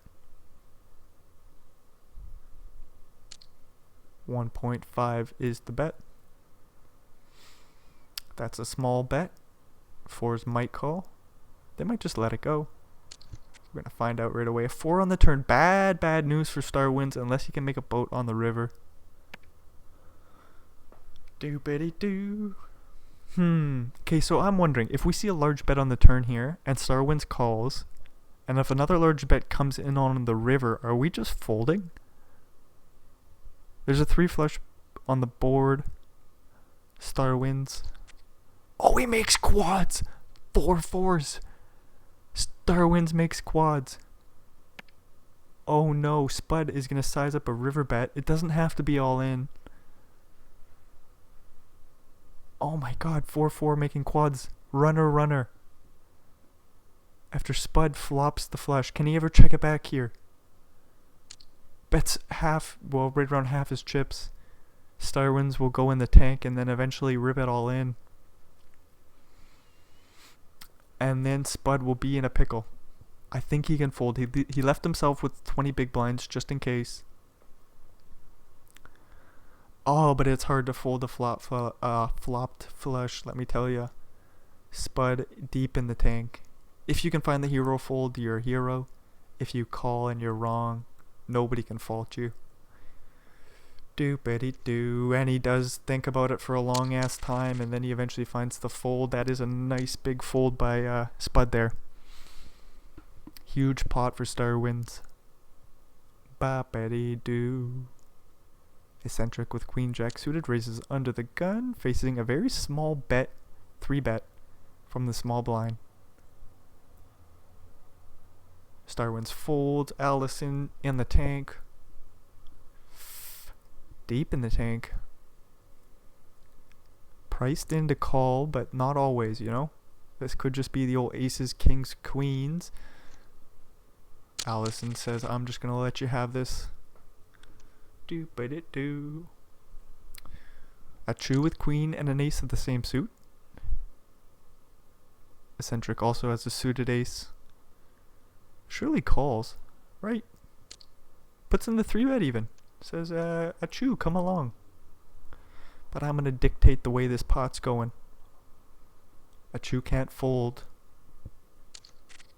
1.5 is the bet. That's a small bet. 4s might call. They might just let it go. We're going to find out right away. A 4 on the turn. Bad news for Star wins unless he can make a boat on the river. Doobity-doo. Okay, so I'm wondering, if we see a large bet on the turn here, and Star wins calls, and if another large bet comes in on the river, are we just folding? There's a 3 flush on the board. Star wins. Oh, he makes quads! 4 4s. Star wins makes quads. Oh no, Spud is going to size up a river bet. It doesn't have to be all in. Oh my god, 4-4 making quads. Runner. After Spud flops the flush, can he ever check it back here? Bets half, well, right around half his chips. Star wins will go in the tank and then eventually rip it all in. And then Spud will be in a pickle. I think he can fold. He left himself with 20 big blinds just in case. Oh, but it's hard to fold a flopped flush, let me tell you. Spud deep in the tank. If you can find the hero fold, you're a hero. If you call and you're wrong, nobody can fault you. Doopity-doo. And he does think about it for a long ass time, and then he eventually finds the fold. That is a nice big fold by Spud there. Huge pot for Star wins. Boppity-doo. Eccentric with queen jack suited raises under the gun, facing a very small bet, 3-bet from the small blind. Star wins fold. Allison in the tank. Deep in the tank. Priced in to call, but not always, you know? This could just be the old aces, kings, queens. Allison says, I'm just gonna let you have this. Doop-a-doo. A chew with queen and an ace of the same suit. Eccentric also has a suited ace. Surely calls, right? Puts in the 3-bet even. Says, a chew, come along. But I'm gonna dictate the way this pot's going. A chew can't fold.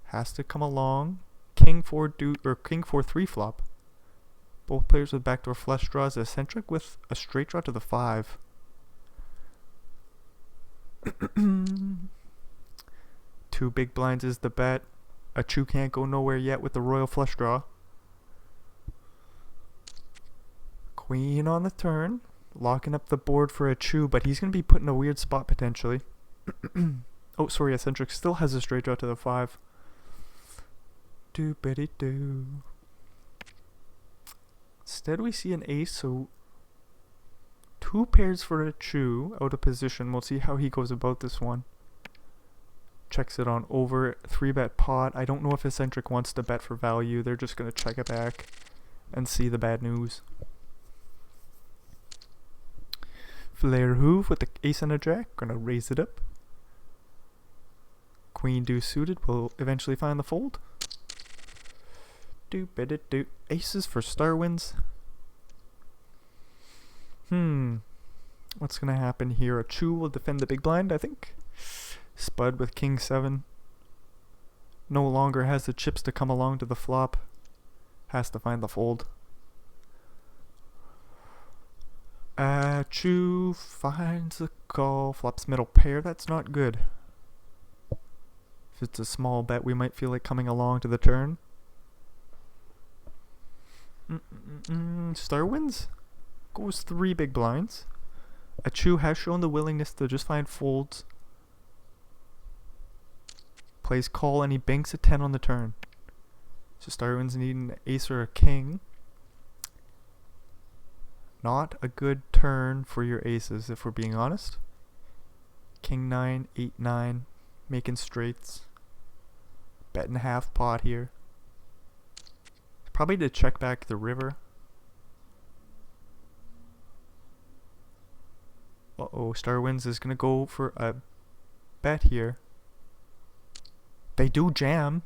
Has to come along. King 4 king 4-3 flop. Both players with backdoor flush draws. Eccentric with a straight draw to the 5. 2 big blinds is the bet. A chew can't go nowhere yet with the royal flush draw. Queen on the turn. Locking up the board for a chew, but he's going to be put in a weird spot potentially. Oh, sorry, eccentric still has a straight draw to the 5. Do. Instead we see an ace, so 2 pairs for a chew out of position. We'll see how he goes about this one. Checks it on over, 3-bet pot. I don't know if eccentric wants to bet for value. They're just going to check it back and see the bad news. Flare hoove with the ace and a jack. Gonna raise it up. Queen deuce suited will eventually find the fold. Do. Aces for star wins. What's gonna happen here? A chew will defend the big blind, I think. Spud with king 7. No longer has the chips to come along to the flop. Has to find the fold. Chew finds the call. Flops middle pair. That's not good. If it's a small bet, we might feel like coming along to the turn. Star wins. Goes 3 big blinds. A chew has shown the willingness to just find folds. Plays call and he banks a 10 on the turn. So star wins need an ace or a king. Not a good turn for your aces, if we're being honest. King 9, 8, 9, making straights. Betting half pot here. Probably to check back the river. Uh-oh, star wins is gonna go for a bet here. They do jam.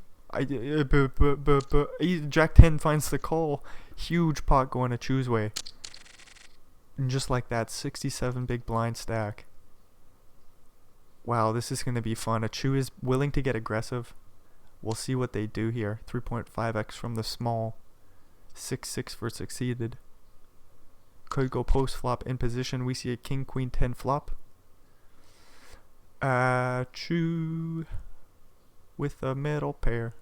Jack 10 finds the call. Huge pot going a chew's way. And just like that, 67 big blind stack. Wow, this is going to be fun. A chew is willing to get aggressive. We'll see what they do here. 3.5x from the small. 6-6 for succeeded. Could go post flop in position. We see a king queen 10 flop. Chew with a middle pair.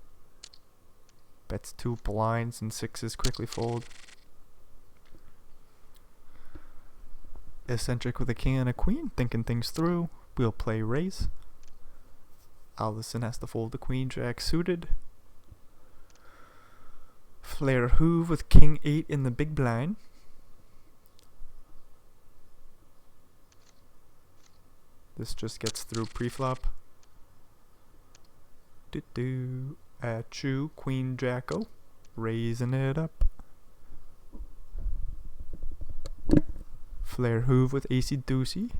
Bets 2 blinds and 6s quickly fold. Eccentric with a king and a queen, thinking things through. We'll play raise. Allison has to fold the queen jack suited. Flare hoove with king 8 in the big blind. This just gets through pre-flop. Chew, queen jacko, raising it up. Flare hoove with ace deucey.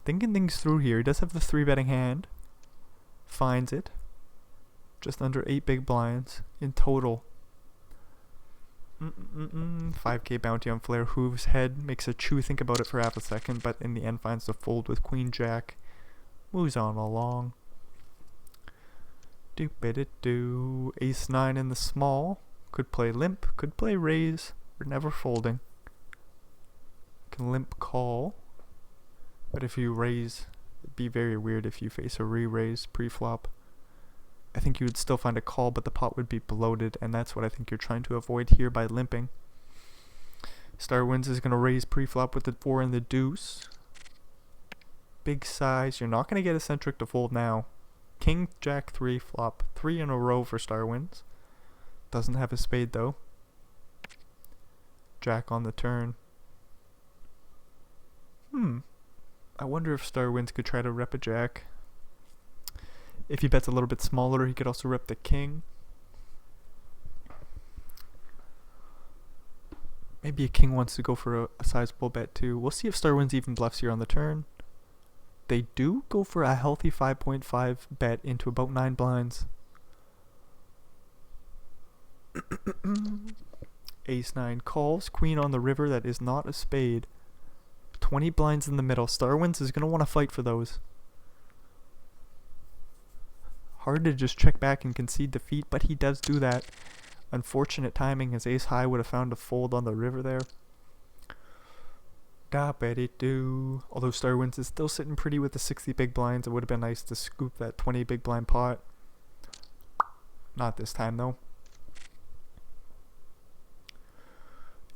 Thinking things through here. He does have the 3-betting hand. Finds it. Just under 8 big blinds in total. 5k bounty on Flare hoove's head. Makes a chew think about it for half a second, but in the end finds the fold with queen jack. Moves on along. Do. Ace 9 in the small. Could play limp. Could play raise. We're never folding. Can limp call. But if you raise, it'd be very weird if you face a re-raise pre-flop. I think you would still find a call, but the pot would be bloated, and that's what I think you're trying to avoid here by limping. Star wins is going to raise pre-flop with the 4 and the deuce. Big size. You're not going to get eccentric to fold now. King, jack 3 flop. 3 in a row for star wins. Doesn't have a spade though. Jack on the turn. I wonder if star wins could try to rep a jack. If he bets a little bit smaller, he could also rep the king. Maybe a king wants to go for a sizable bet too. We'll see if star wins even bluffs here on the turn. They do go for a healthy 5.5 bet into about 9 blinds. Ace 9 calls. Queen on the river. That is not a spade. 20 blinds in the middle. Star wins is going to want to fight for those. Hard to just check back and concede defeat, but he does do that. Unfortunate timing, as ace high would have found a fold on the river there. Although star wins is still sitting pretty with the 60 big blinds, it would have been nice to scoop that 20 big blind pot. Not this time though.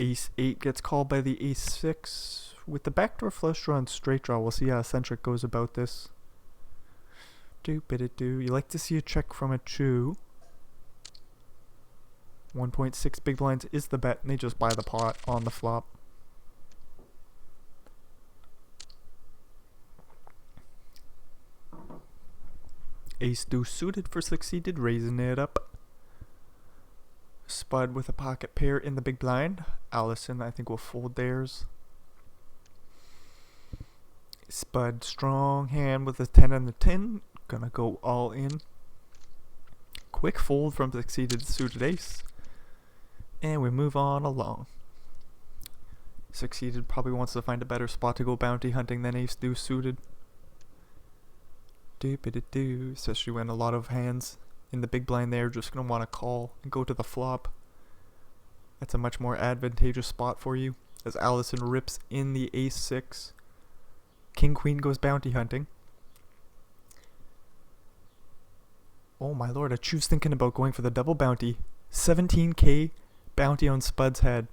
Ace 8 gets called by the Ace 6. With the backdoor flush draw and straight draw, we'll see how Eccentric goes about this. Do. You like to see a check from a chew. 1.6 big blinds is the bet, and they just buy the pot on the flop. Ace deuce suited for succeeded, raising it up. Spud with a pocket pair in the big blind. Allison, I think, will fold theirs. Spud, strong hand with a 10 and the 10. Gonna go all in. Quick fold from succeeded suited ace. And we move on along. Succeeded probably wants to find a better spot to go bounty hunting than ace deuce suited. Do, especially when a lot of hands in the big blind there are just going to want to call and go to the flop. That's a much more advantageous spot for you, as Allison rips in the ace 6. King queen goes bounty hunting. Oh my lord, I choose thinking about going for the double bounty. 17k bounty on Spud's head.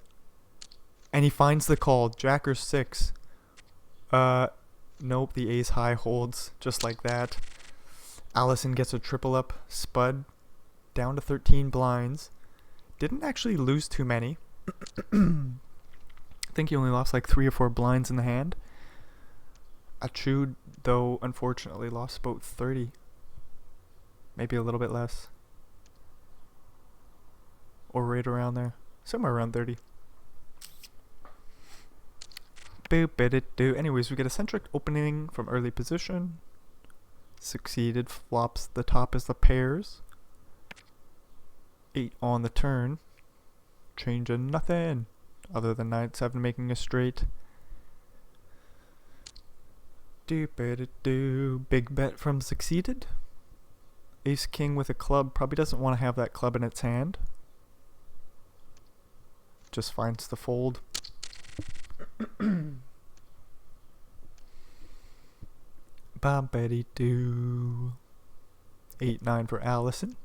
And he finds the call, jack or 6. Nope, the ace high holds just like that. Allison gets a triple up. Spud down to 13 blinds. Didn't actually lose too many. I think he only lost like 3 or 4 blinds in the hand. Achud, though, unfortunately lost about 30. Maybe a little bit less. Or right around there. Somewhere around 30. Anyways, we get Eccentric opening from early position. Succeeded flops the top as the pairs. 8 on the turn. Changing nothing other than 9-7 making a straight. Big bet from Succeeded. Ace king with a club. Probably doesn't want to have that club in its hand. Just finds the fold. Bobbity-doo. 8-9 for Allison.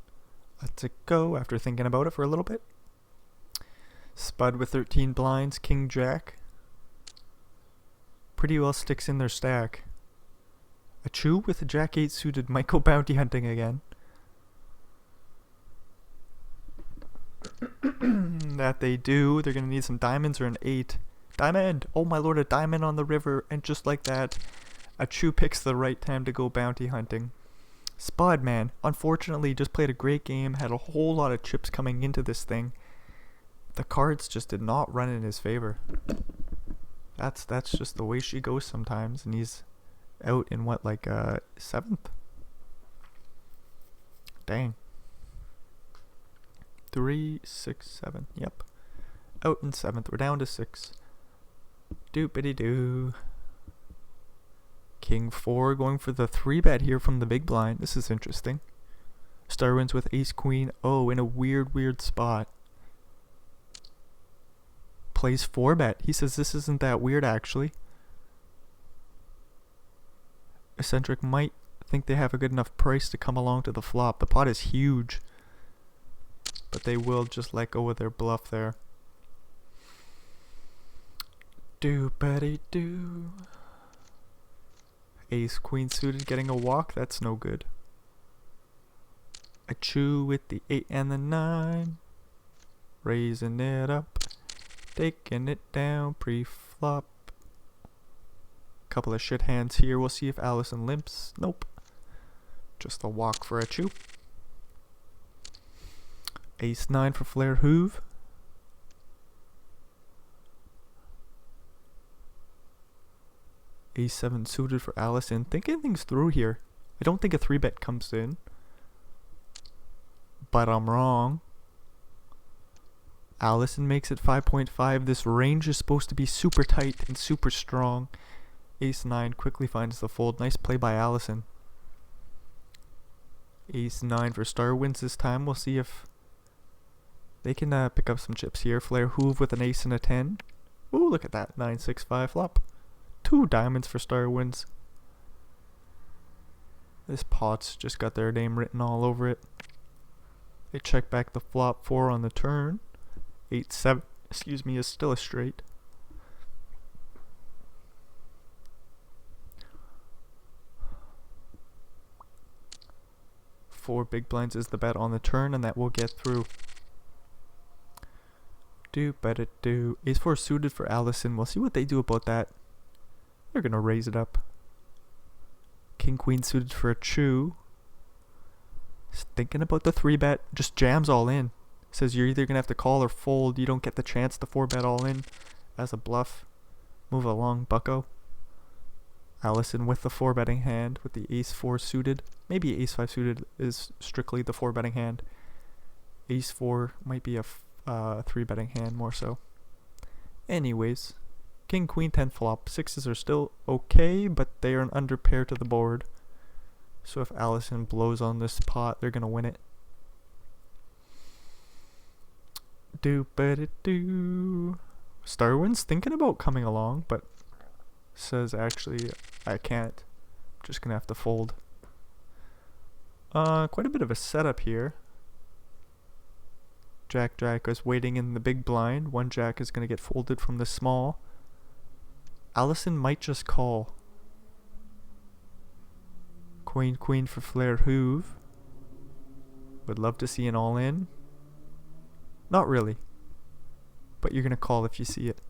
Let's it go after thinking about it for a little bit. Spud with 13 blinds, king jack. Pretty well sticks in their stack. A chew with a jack 8 suited might go bounty hunting again. That they do. They're going to need some diamonds or an 8. Diamond! Oh my lord, a diamond on the river. And just like that, a chew picks the right time to go bounty hunting. Spud, man, unfortunately just played a great game. Had a whole lot of chips coming into this thing. The cards just did not run in his favor. That's just the way she goes sometimes. And he's out in what, like 7th? Dang. 3, 6, 7. Yep. Out in 7th. We're down to 6. Doopity-doo. King 4 going for the 3-bet here from the big blind. This is interesting. Star wins with ace queen. Oh, in a weird spot. Plays 4-bet. He says this isn't that weird actually. Eccentric might think they have a good enough price to come along to the flop. The pot is huge. But they will just let go of their bluff there. Doopity-doo. Ace queen suited getting a walk. That's no good. A chew with the 8 and the 9. Raising it up. Taking it down pre-flop. Couple of shit hands here. We'll see if Allison limps. Nope. Just a walk for a chew. Ace 9 for Flair Hoove. Ace 7 suited for Allison. Thinking things through here. I don't think a 3-bet comes in. But I'm wrong. Allison makes it 5.5. This range is supposed to be super tight and super strong. Ace 9 quickly finds the fold. Nice play by Allison. Ace 9 for Star wins this time. We'll see if they can pick up some chips here. Flair Hoove with an ace and a 10. Ooh, look at that. 9-6-5 flop. 2 diamonds for Star wins. This pot's just got their name written all over it. They check back the flop 4 on the turn. 8-7 excuse me, is still a straight. Four big blinds is the bet on the turn, and that will get through. Do. Ace 4 suited for Allison. We'll see what they do about that. They're gonna raise it up. King Queen suited for a chew. He's thinking about the 3-bet. Just jams all in. Says you're either gonna have to call or fold. You don't get the chance to 4-bet all in as a bluff. Move along, bucko. Allison with the 4-betting hand with the Ace 4 suited. Maybe Ace 5 suited is strictly the 4-betting hand. Ace 4 might be a 3-betting hand more so. Anyways, King Queen 10 flop. Sixes are still okay, but they are an under pair to the board. So if Allison blows on this pot, they're gonna win it. Do. Starwin's thinking about coming along, but says actually I can't. I'm just gonna have to fold. Quite a bit of a setup here. Jack is waiting in the big blind. One jack is gonna get folded from the small. Allison might just call. Queen for Flair Hoove. Would love to see an all in. Not really. But you're gonna call if you see it.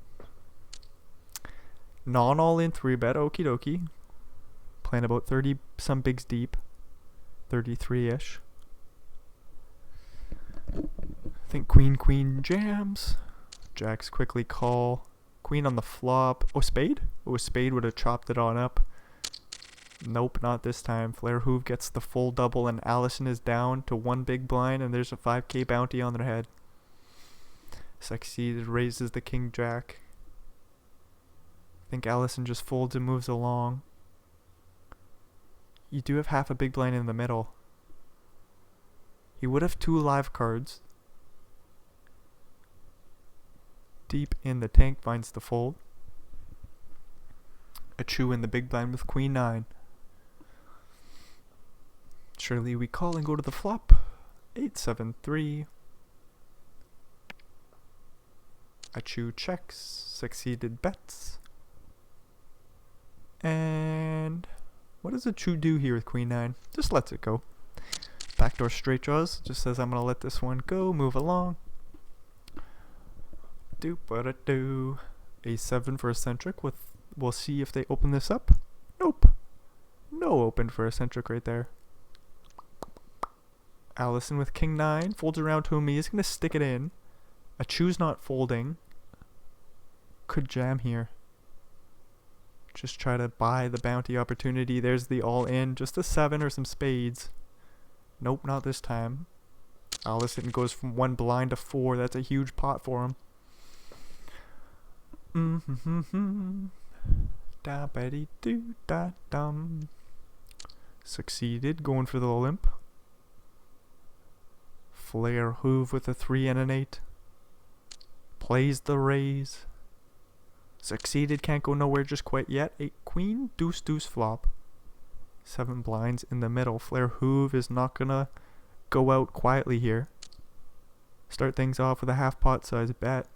Non all in 3-bet, okie dokie. Playing about 30 some bigs deep. 33-ish. I think Queen jams. Jacks quickly call. Queen on the flop. Oh, spade? Oh, spade would have chopped it on up. Nope, not this time. Flair Hoove gets the full double and Allison is down to one big blind and there's a 5k bounty on their head. Succeeded, raises the king jack. I think Allison just folds and moves along. You do have half a big blind in the middle. He would have 2 live cards. Deep in the tank finds the fold. A chew in the big blind with Queen 9. Surely we call and go to the flop. 8-7-3. A chew checks. Succeeded bets. And what does a chew do here with Queen 9? Just lets it go. Backdoor straight draws. Just says I'm gonna let this one go. Move along. Do. A7 for eccentric with. We'll see if they open this up. Nope. No open for eccentric right there. Allison with King 9 folds around to him. He's gonna stick it in. A chew's not folding. Could jam here. Just try to buy the bounty opportunity. There's the all in. Just a 7 or some spades. Nope, not this time. Allison goes from 1 blind to 4. That's a huge pot for him. Da ba dee doo da dum. Succeeded, going for the limp. Flair Hoove with a 3 and an 8. Plays the raise. Succeeded, can't go nowhere just quite yet. 8 queen, deuce flop. 7 blinds in the middle. Flair Hoove is not gonna go out quietly here. Start things off with a half pot size bet.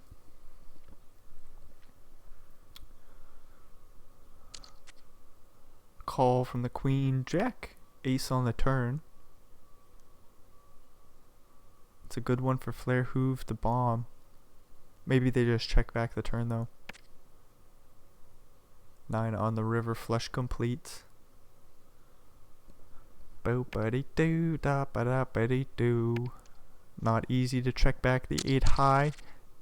Call from the queen jack. Ace on the turn. It's a good one for Flair Hoove to bomb. Maybe they just check back the turn though. 9 on the river, flush complete. Bo buddy doo da ba da buddy doo. Not easy to check back the 8 high,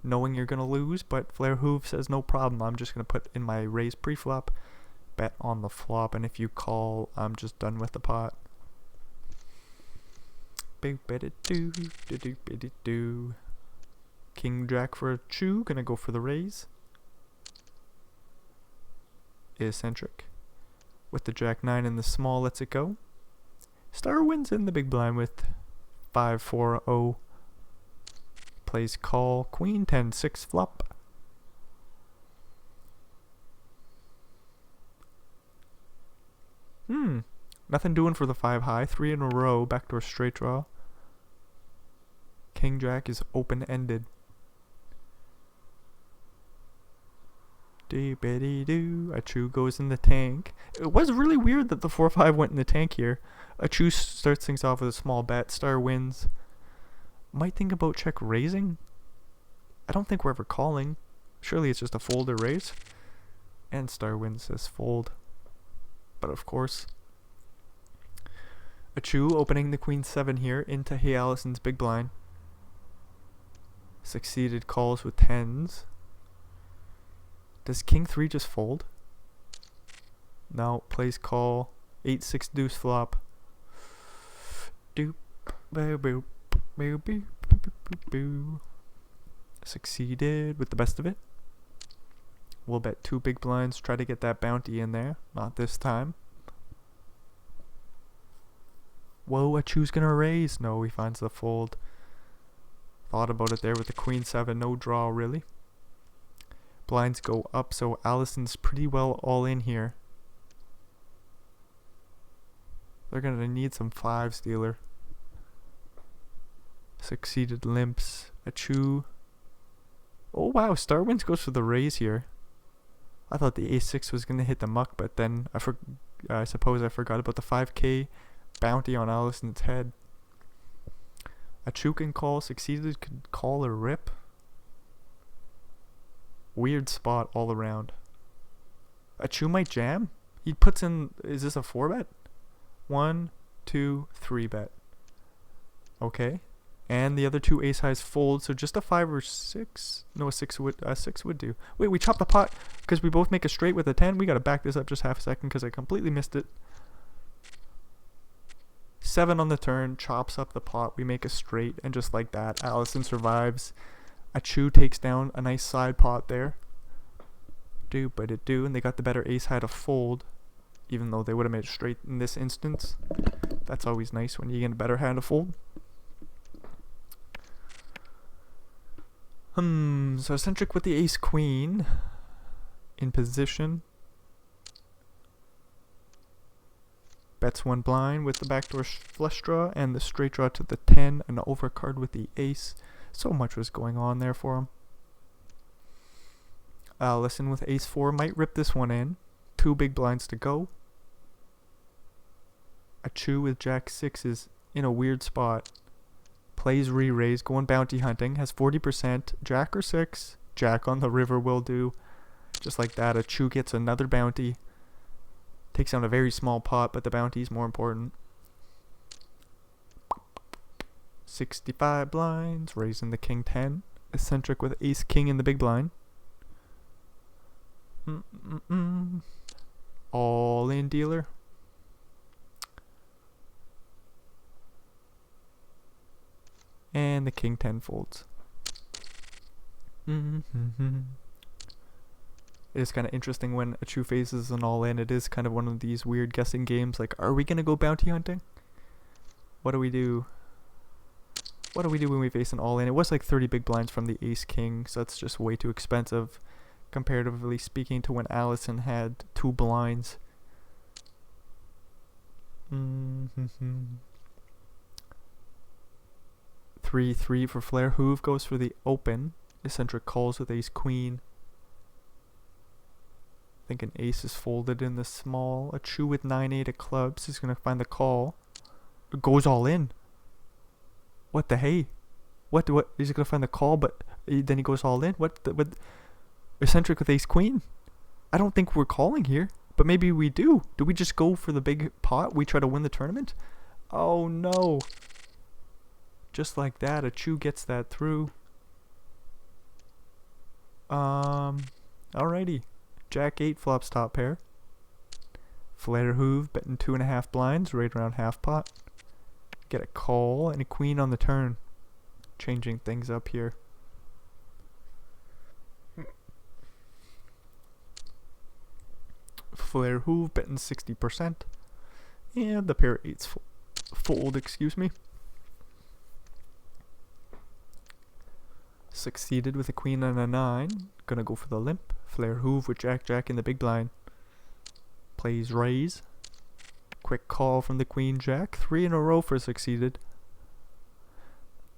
knowing you're gonna lose, but Flair Hoove says no problem. I'm just gonna put in my raise pre-flop, bet on the flop, and if you call, I'm just done with the pot. Bo buddy doo do do buddy doo. King jack for a chew, gonna go for the raise. Eccentric. With the jack 9 in the small, lets it go. Star wins in the big blind with 5-4-0. Plays call. Queen 10-6 flop. Nothing doing for the 5 high. 3 in a row. Backdoor straight draw. King jack is open ended. Doo-bitty-doo. A chew goes in the tank. It was really weird that the 4-5 went in the tank here. A chew starts things off with a small bet. Star wins. Might think about check raising. I don't think we're ever calling. Surely it's just a fold or raise. And Star wins says fold. But of course. A chew opening the queen 7 here into Hey Allison's big blind. Succeeded calls with 10s. Does king 3 just fold? No, plays call. 8-6 deuce flop. Doop, boo, boo, boo, boo, boo, boo. Succeeded with the best of it. We'll bet 2 big blinds, try to get that bounty in there. Not this time. Whoa, a chew's gonna raise. No, he finds the fold. Thought about it there with the queen 7. No draw, really. Blinds go up, so Allison's pretty well all in here. They're gonna need some 5s, dealer. Succeeded limps. A chew. Oh wow, Star wins goes for the raise here. I thought the a6 was gonna hit the muck, but then I suppose I forgot about the 5k bounty on Allison's head. A chew can call. Succeeded could call or rip. Weird spot all around. A chew might jam. He puts in. Is this a 4 bet? 1, 2, 3 bet. Okay. And the other 2 ace highs fold, so just a 5 or 6. No, a 6 would do. Wait, we chopped the pot because we both make a straight with a 10. We gotta back this up just half a second because I completely missed it. 7 on the turn, chops up the pot. We make a straight, and just like that, Allison survives. A chew takes down a nice side pot there. And they got the better ace high to fold, even though they would have made it straight in this instance. That's always nice when you get a better hand to fold. So eccentric with the ace queen in position. Bets 1 blind with the backdoor flush draw and the straight draw to the 10, an overcard with the ace. So much was going on there for him. Allison with ace 4 might rip this one in. 2 big blinds to go. A chew with jack 6 is in a weird spot. Plays re-raise, going bounty hunting, has 40%, jack or 6, jack on the river will do. Just like that, a chew gets another bounty. Takes down a very small pot, but the bounty is more important. 65 blinds, raising the king 10. Eccentric with ace king in the big blind. All in, dealer. And the king 10 folds. It is kind of interesting when a chew faces an all in. It is kind of one of these weird guessing games. Like, are we going to go bounty hunting? What do we do? What do we do when we face an all in? It was like 30 big blinds from the ace king, so that's just way too expensive, comparatively speaking, to when Allison had 2 blinds. 3-3 for Flair. Hoove goes for the open. Eccentric calls with ace queen. I think an ace is folded in the small. A chew with 9-8 of clubs is going to find the call. It goes all in. What the hey? What? He's going to find the call, but then he goes all in? What? Eccentric with ace queen? I don't think we're calling here, but maybe we do. Do we just go for the big pot? We try to win the tournament? Oh no. Just like that, a chew gets that through. Alrighty. Jack 8 flops top pair. Flair Hoove betting 2.5 blinds, right around half pot. Get a call and a queen on the turn. Changing things up here. Flair Hoove betting 60%. And the pair 8s fold, excuse me. Succeeded with a queen and a 9. Gonna go for the limp. Flair Hoove with jack in the big blind. Plays raise. Quick call from the queen jack. 3 in a row for succeeded.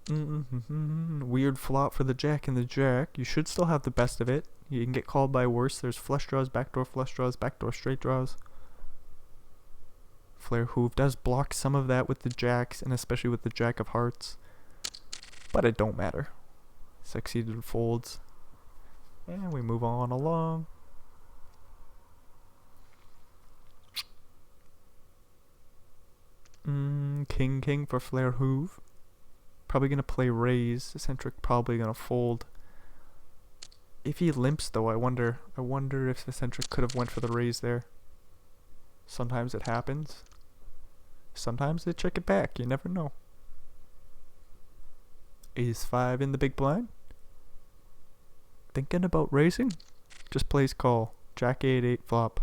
Weird flop for the jack and the jack. You should still have the best of it. You can get called by worse. There's flush draws, backdoor straight draws. Flair Hoove does block some of that with the jacks, and especially with the jack of hearts. But it don't matter. Succeeded folds. And we move on along. King for Flair Hoove. Probably gonna play raise. Eccentric probably gonna fold. If he limps though, I wonder if Eccentric could have went for the raise there. Sometimes it happens. Sometimes they check it back, you never know. Ace 5 in the big blind. Thinking about raising? Just plays call. Jack 8 flop.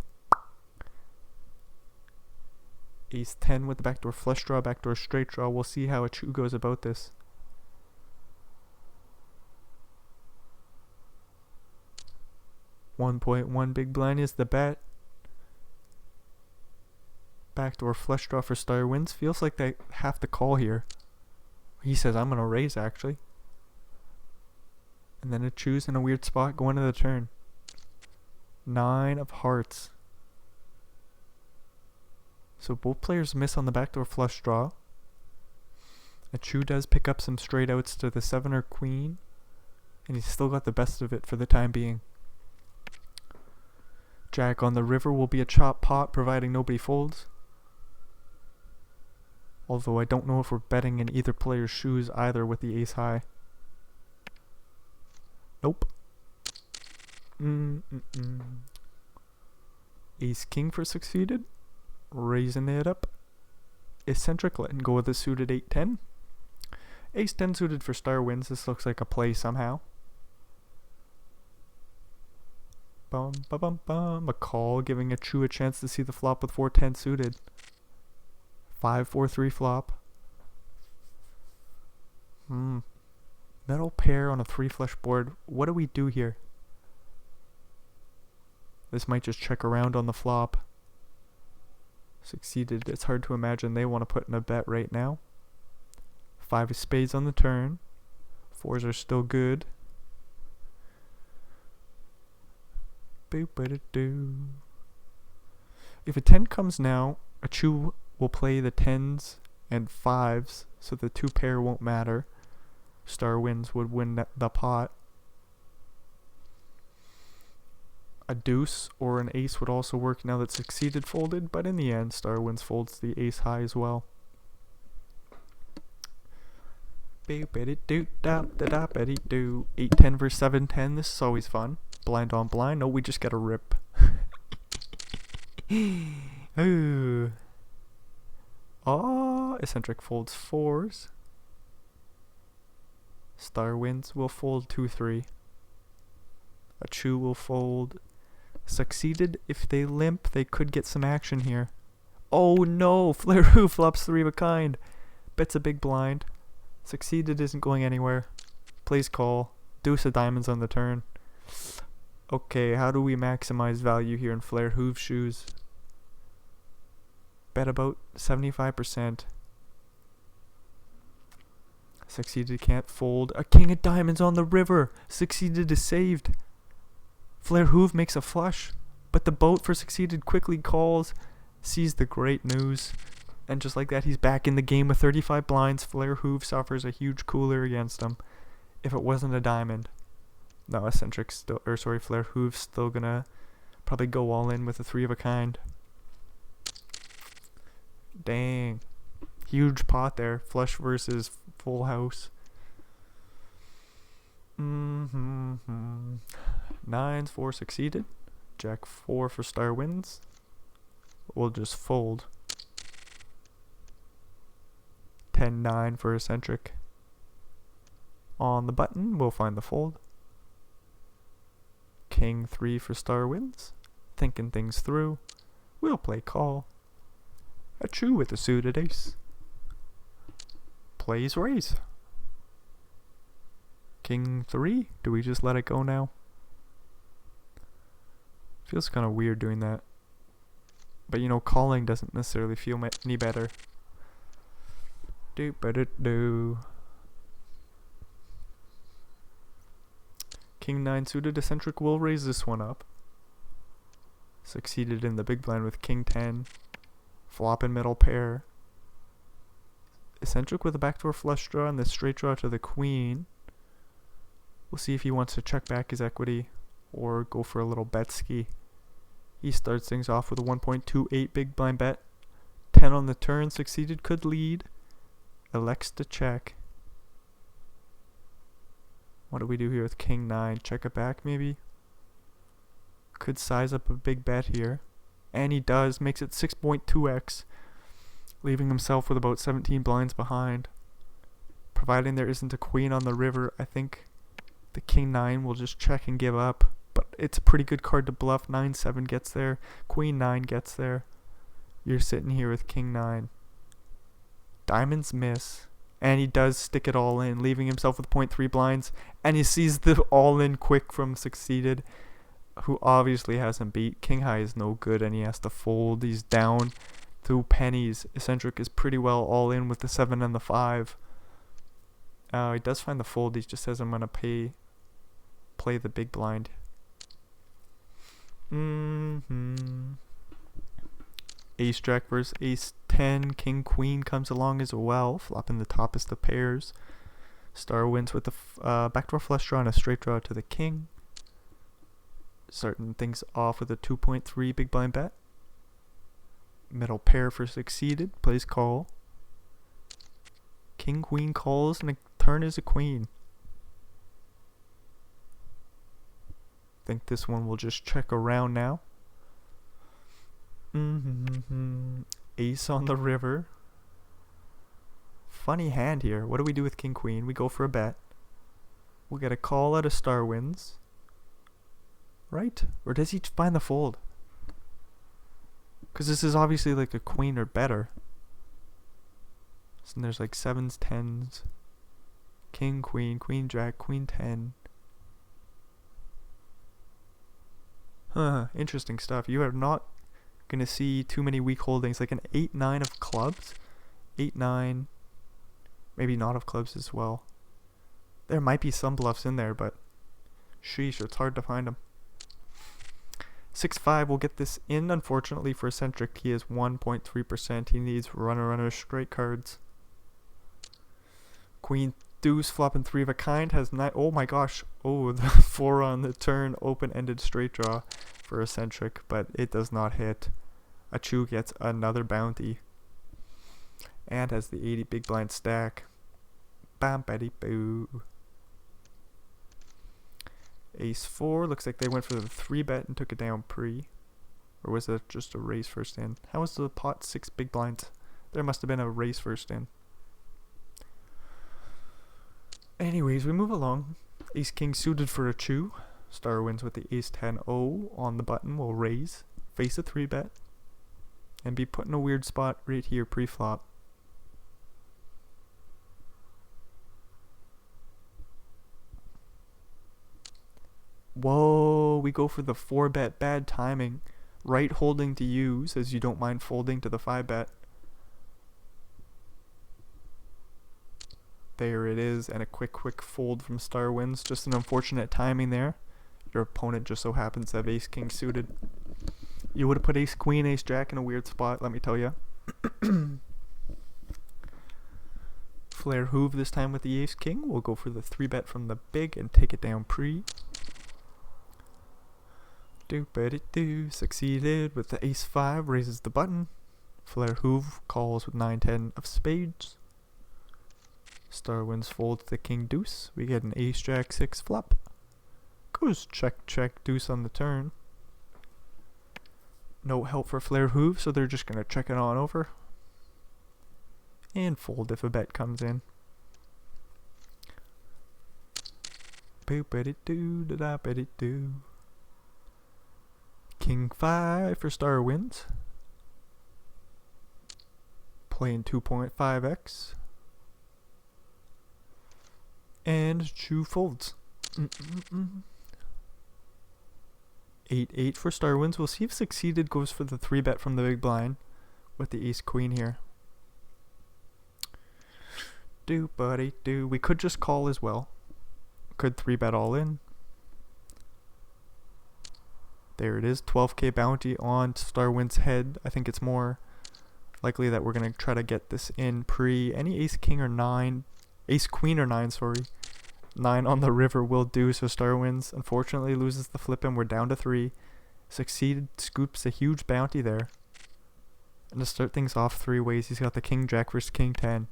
Ace 10 with the backdoor flush draw, backdoor straight draw. We'll see how a chew goes about this. $1.1 big blind is the bet. Backdoor flush draw for star wins. Feels like they have to call here. He says I'm gonna raise actually. And then a choose in a weird spot going to the turn. 9 of hearts. So both players miss on the backdoor flush draw. A chew does pick up some straight outs to the 7 or queen. And he's still got the best of it for the time being. Jack on the river will be a chop pot providing nobody folds. Although I don't know if we're betting in either player's shoes either with the ace high. Nope. Ace king for succeeded. Raising it up. Eccentric letting go of the suited 8-10. Ace 10 suited for star wins. This looks like a play somehow. Bum ba bum bum. A call giving a chew a chance to see the flop with 4-10 suited. 5-4-3 flop. Middle pair on a 3 flush board. What do we do here? This might just check around on the flop. Succeeded. It's hard to imagine they want to put in a bet right now. 5 of spades on the turn. 4s are still good. Boop-a-da-doo. If a 10 comes now, a chew will play the 10s and 5s, so the 2 pair won't matter. Star wins would win the pot. A deuce or an ace would also work now that succeeded folded, but in the end, star wins folds the ace high as well. 8-10 versus 7-10. This is always fun. Blind on blind. No, we just get a rip. Ooh. Oh, eccentric folds 4s. Star wins will fold 2-3. A chew will fold. Succeeded. If they limp, they could get some action here. Oh no! Flair Hoove flops 3 of a kind. Bets a big blind. Succeeded isn't going anywhere. Plays call. Deuce of diamonds on the turn. Okay, how do we maximize value here in Flair Hoove's shoes? Bet about 75%. Succeeded can't fold. A king of diamonds on the river. Succeeded is saved. Flair Hoove makes a flush, but the boat for succeeded quickly calls, sees the great news, and just like that he's back in the game with 35 blinds. Flair Hoove suffers a huge cooler against him. If it wasn't a diamond. No, eccentric still, or sorry, Flair Hoove's still gonna probably go all in with a 3 of a kind. Dang. Huge pot there. Flush versus full house. 9s 4 succeeded. Jack 4 for star wins. We'll just fold. 10-9 for eccentric. On the button, we'll find the fold. King 3 for star wins. Thinking things through. We'll play call. A chew with a suited ace. Plays raise. King 3. Do we just let it go now? Feels kind of weird doing that. But you know, calling doesn't necessarily feel any better. Do. King 9 suited. Eccentric will raise this one up. Succeeded in the big blind with King 10. Flop and middle pair. Eccentric with a backdoor flush draw and the straight draw to the queen. We'll see if he wants to check back his equity or go for a little bet ski. He starts things off with a 1.28 big blind bet. 10 on the turn. Succeeded. Could lead. Elects to check. What do we do here with King 9? Check it back maybe? Could size up a big bet here. And he does. Makes it 6.2x. Leaving himself with about 17 blinds behind. Providing there isn't a queen on the river, I think the King 9 will just check and give up. But it's a pretty good card to bluff. 9-7 gets there. Queen 9 gets there. You're sitting here with King 9. Diamonds miss. And he does stick it all in, leaving himself with 0.3 blinds. And he sees the all-in quick from Succeeded, who obviously hasn't beat. King High is no good, and he has to fold. He's down 2 pennies. Eccentric is pretty well all in with the 7 and the 5. He does find the fold. He just says, I'm going to play the big blind. Ace Jack versus Ace 10. King Queen comes along as well, flopping the toppest of pairs. Star wins with the backdoor flush draw and a straight draw to the king. Starting things off with a 2.3 big blind bet. Middle pair for Succeeded. Plays call. King Queen calls and a turn is a queen. Think this one will just check around now. Ace on the river. Funny hand here. What do we do with King Queen? We go for a bet. We'll get a call out of Star wins. Right? Or does he find the fold? Because this is obviously like a queen or better. So there's like 7s, 10s. King, Queen, Queen, Jack, Queen 10. Interesting stuff. You are not gonna see too many weak holdings. Like an 8-9 of clubs. 8-9. Maybe not of clubs as well. There might be some bluffs in there, but sheesh, it's hard to find them. 6-5 will get this in. Unfortunately for Eccentric, he is 1.3%. He needs runner straight cards. Queen deuce flopping 3 of a kind has 9. Oh my gosh. Oh, the 4 on the turn. Open-ended straight draw for Eccentric, but it does not hit. Achu gets another bounty. And has the 80 big blind stack. Bam, betty, boo. Ace 4. Looks like they went for the 3-bet and took it down pre. Or was it just a raise first in? How was the pot 6 big blinds? There must have been a raise first in. Anyways, we move along. Ace King suited for a chew. Star wins with the Ace 10-0 on the button. Will raise. Face a 3-bet. And be put in a weird spot right here pre-flop. Whoa, we go for the 4-bet. Bad timing. Right holding to use as you don't mind folding to the 5-bet. There it is, and a quick fold from Star wins. Just an unfortunate timing there. Your opponent just so happens to have Ace King suited. You would have put Ace Queen, Ace Jack in a weird spot, let me tell you. Flair Hoove this time with the Ace King. We'll go for the 3-bet from the big and take it down pre. Do succeeded with the Ace 5, raises the button. Flair Hoove calls with 9-10 of spades. Star wins folds the King Deuce. We get an Ace Jack 6 flop. Goes check deuce on the turn. No help for Flair Hoove, so they're just gonna check it on over. And fold if a bet comes in. Boop-a-dee-doo-da-da-ba-dee-doo. King 5 for Star wins. Playing 2.5x. And Chu folds. 8-8 for Star wins. We'll see if Succeeded goes for the 3-bet from the big blind with the Ace Queen here. Do buddy do. We could just call as well. Could 3-bet all in. There it is, 12k bounty on Starwind's head. I think it's more likely that we're going to try to get this in pre any ace king or 9, ace queen or 9, sorry. 9 on the river will do, so Starwinds unfortunately loses the flip and we're down to 3. Succeeded scoops a huge bounty there. And to start things off 3 ways, he's got the king jack versus king 10.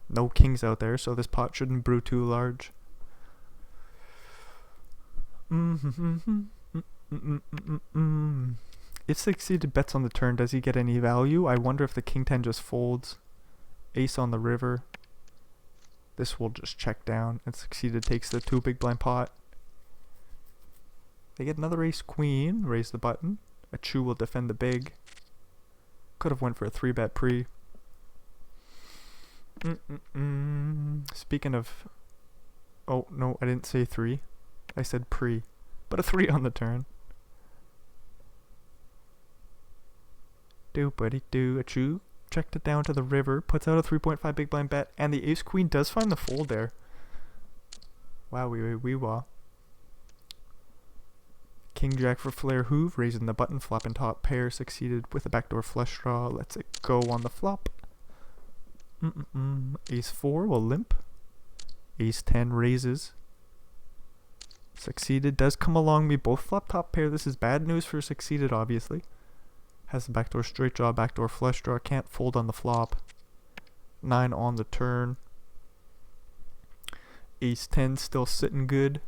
No kings out there, so this pot shouldn't brew too large. If Succeeded bets on the turn, does he get any value? I wonder if the king 10 just folds. Ace on the river. This will just check down, and Succeeded takes the 2 big blind pot. They get another ace queen, raise the button. A chew will defend the big. Could have went for a 3-bet pre. Speaking of... Oh, no, I didn't say 3. I said pre. But a 3 on the turn. Do buddy do. A chew. Checked it down to the river. Puts out a 3.5 big blind bet. And the ace queen does find the fold there. Wow, wee wah. King jack for flare hoove. Raising the button. Flop and top pair. Succeeded with a backdoor flush draw. Lets it go on the flop. Ace 4 will limp. Ace 10 raises. Succeeded does come along me both flop top pair. This is bad news for Succeeded, obviously. Has the backdoor straight draw, backdoor flush draw. Can't fold on the flop. 9 on the turn. Ace 10 still sitting good.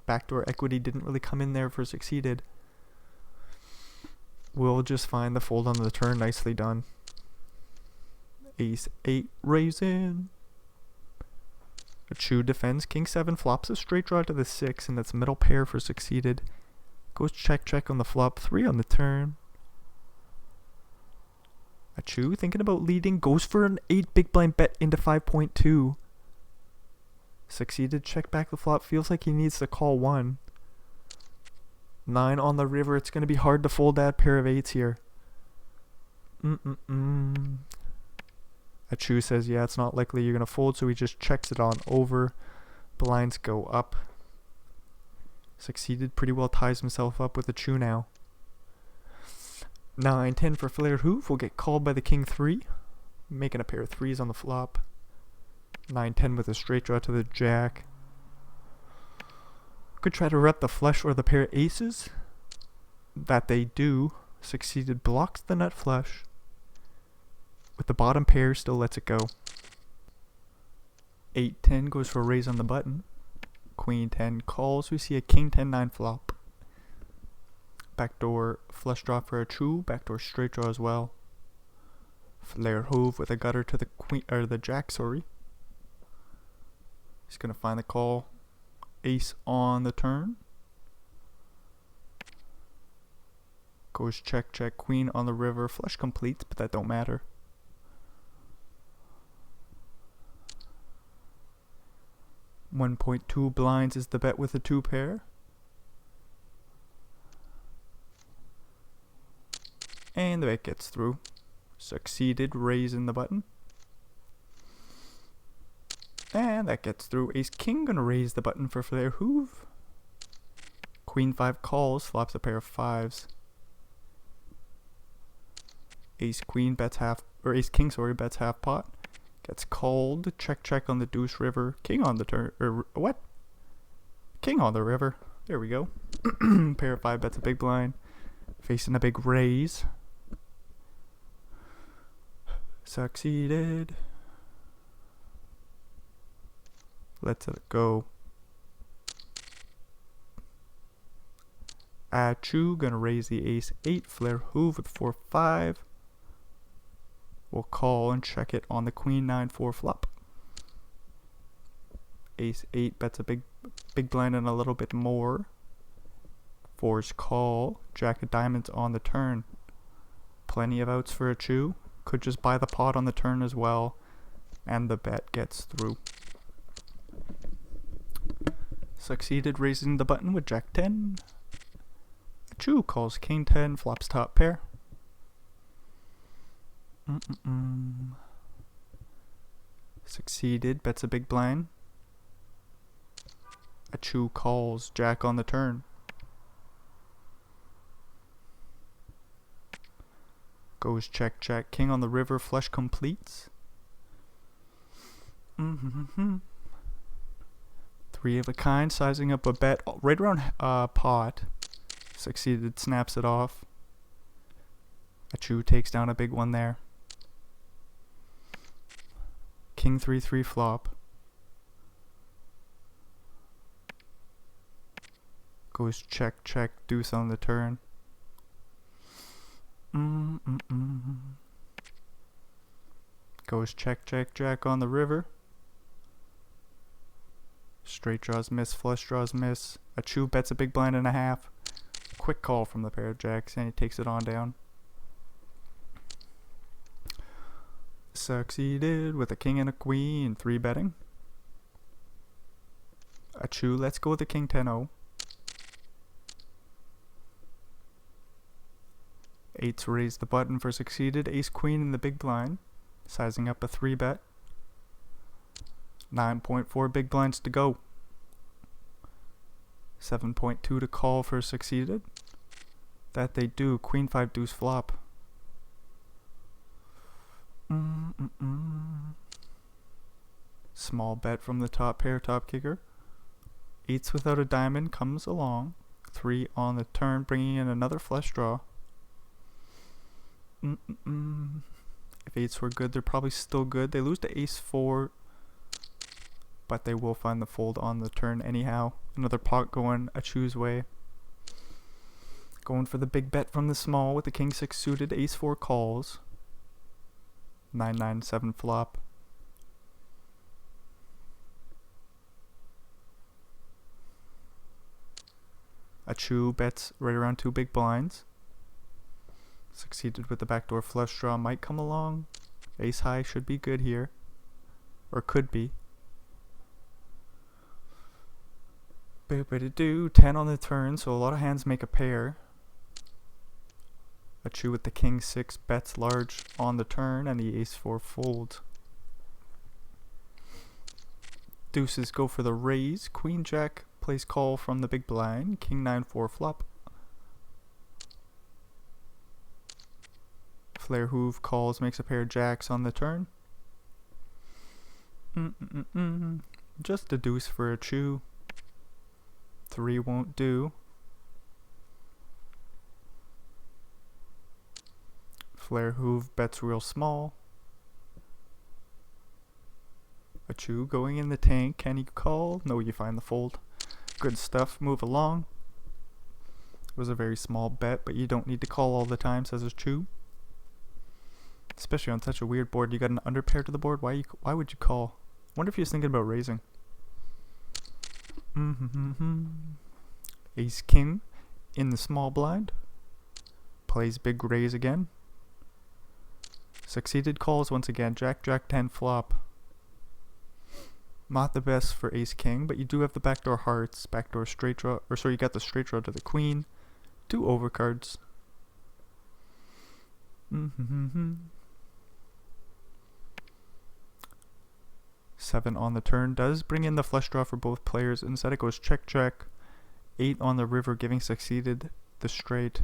Backdoor equity didn't really come in there for Succeeded. We'll just find the fold on the turn. Nicely done. Ace 8 raising. A chew defends. King 7 flops a straight draw to the 6, and that's middle pair for Succeeded. Goes check on the flop. 3 on the turn. A chew thinking about leading. Goes for an 8 big blind bet into 5.2. Succeeded. Check back the flop. Feels like he needs to call 1. 9 on the river. It's going to be hard to fold that pair of 8s here. A chew says, yeah, it's not likely you're going to fold, so he just checks it on over. Blinds go up. Succeeded pretty well ties himself up with a chew now. 9-10 for flared hoof will get called by the king 3. Making a pair of 3s on the flop. 9-10 with a straight draw to the jack. Could try to rep the flush or the pair of aces. That they do. Succeeded blocks the nut flush. With the bottom pair, still lets it go. 8-10 goes for a raise on the button. Queen 10 calls. We see a king 10-9 flop. Backdoor flush draw for a chew. Backdoor straight draw as well. Flare hove with a gutter to the queen or the jack. Sorry. He's gonna find the call. Ace on the turn. Goes check. Queen on the river. Flush completes, but that don't matter. 1.2 blinds is the bet with a 2 pair. And the bet gets through. Succeeded raising the button. And that gets through. Ace king gonna raise the button for flare hoove. Queen 5 calls, flops a pair of 5s. Ace queen bets half, or ace king, sorry, bets half pot. Gets called. Check on the deuce river. King on the turn. Or what? King on the river. There we go. Pair of 5 bets a big blind. Facing a big raise. Succeeded. Let's it go. Achu gonna raise the ace 8. Flare hoove with 4-5. We'll call and check it on the queen 9-4 flop. Ace 8 bets a big blind and a little bit more. 4's call. Jack of diamonds on the turn. Plenty of outs for a chew. Could just buy the pot on the turn as well. And the bet gets through. Succeeded raising the button with jack 10. A chew calls king 10, flops top pair. Succeeded, bets a big blind. A chew calls jack on the turn. Goes check, check. King on the river, flush completes. Three of a kind, sizing up a bet right around pot. Succeeded, snaps it off. A chew takes down a big one there. King 3-3 flop. Goes check, check, deuce on the turn. Goes check, check, jack on the river. Straight draws miss, flush draws miss. A chew bets a big blind and a half. Quick call from the pair of jacks, and he takes it on down. Succeeded with a king and a queen, 3 betting. A chew, let's go with the king 10-0. Eights raise the button for succeeded. Ace queen in the big blind, sizing up a 3 bet. 9.4 big blinds to go. 7.2 to call for succeeded. That they do. Queen 5 deuce flop. Small bet from the top pair, top kicker. Eights without a diamond comes along. 3 on the turn, bringing in another flush draw. If eights were good, they're probably still good. They lose to ace 4, but they will find the fold on the turn anyhow. Another pot going a choose way. Going for the big bet from the small with the king 6 suited. Ace 4 calls. 9-9-7 flop. A chew bets right around 2 big blinds. Succeeded with the backdoor flush draw, might come along. Ace high should be good here. Or could be. Do 10 on the turn, so a lot of hands make a pair. A chew with the king 6 bets large on the turn, and the ace 4 folds. Deuces go for the raise. Queen jack plays call from the big blind. King 9-4 flop. Flare hoove calls, makes a pair of jacks on the turn. Just a deuce for a chew. 3 won't do. Flare hoove bets real small. A chew going in the tank. Can he call? No, you find the fold. Good stuff. Move along. It was a very small bet, but you don't need to call all the time, says a chew. Especially on such a weird board. You got an underpair to the board. Why would you call? Wonder if he was thinking about raising. Ace king in the small blind. Plays big raise again. Succeeded calls once again. Jack 10 flop. Not the best for ace king, but you do have the backdoor hearts, backdoor straight draw, or sorry, you got the straight draw to the queen. 2 overcards. 7 on the turn does bring in the flush draw for both players. Instead it goes check check. 8 on the river, giving succeeded the straight.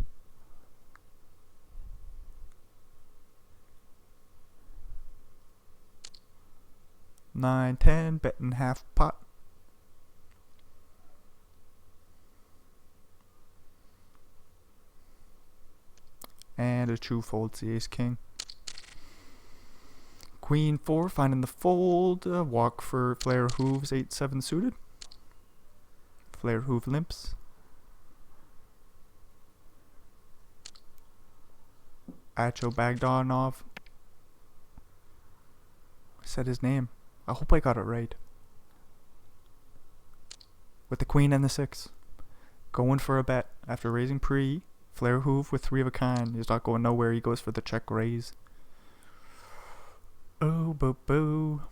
Nine, 10, betting half pot. And a chew folds the ace king. Queen 4 finding the fold. Walk for flare hooves, 8-7 suited. Flare hoove limps. Acho Bagdanov. Said his name. I hope I got it right. With the queen and the 6. Going for a bet after raising pre. Flare hoove with 3 of a kind. He's not going nowhere. He goes for the check raise. Oh, boo boo.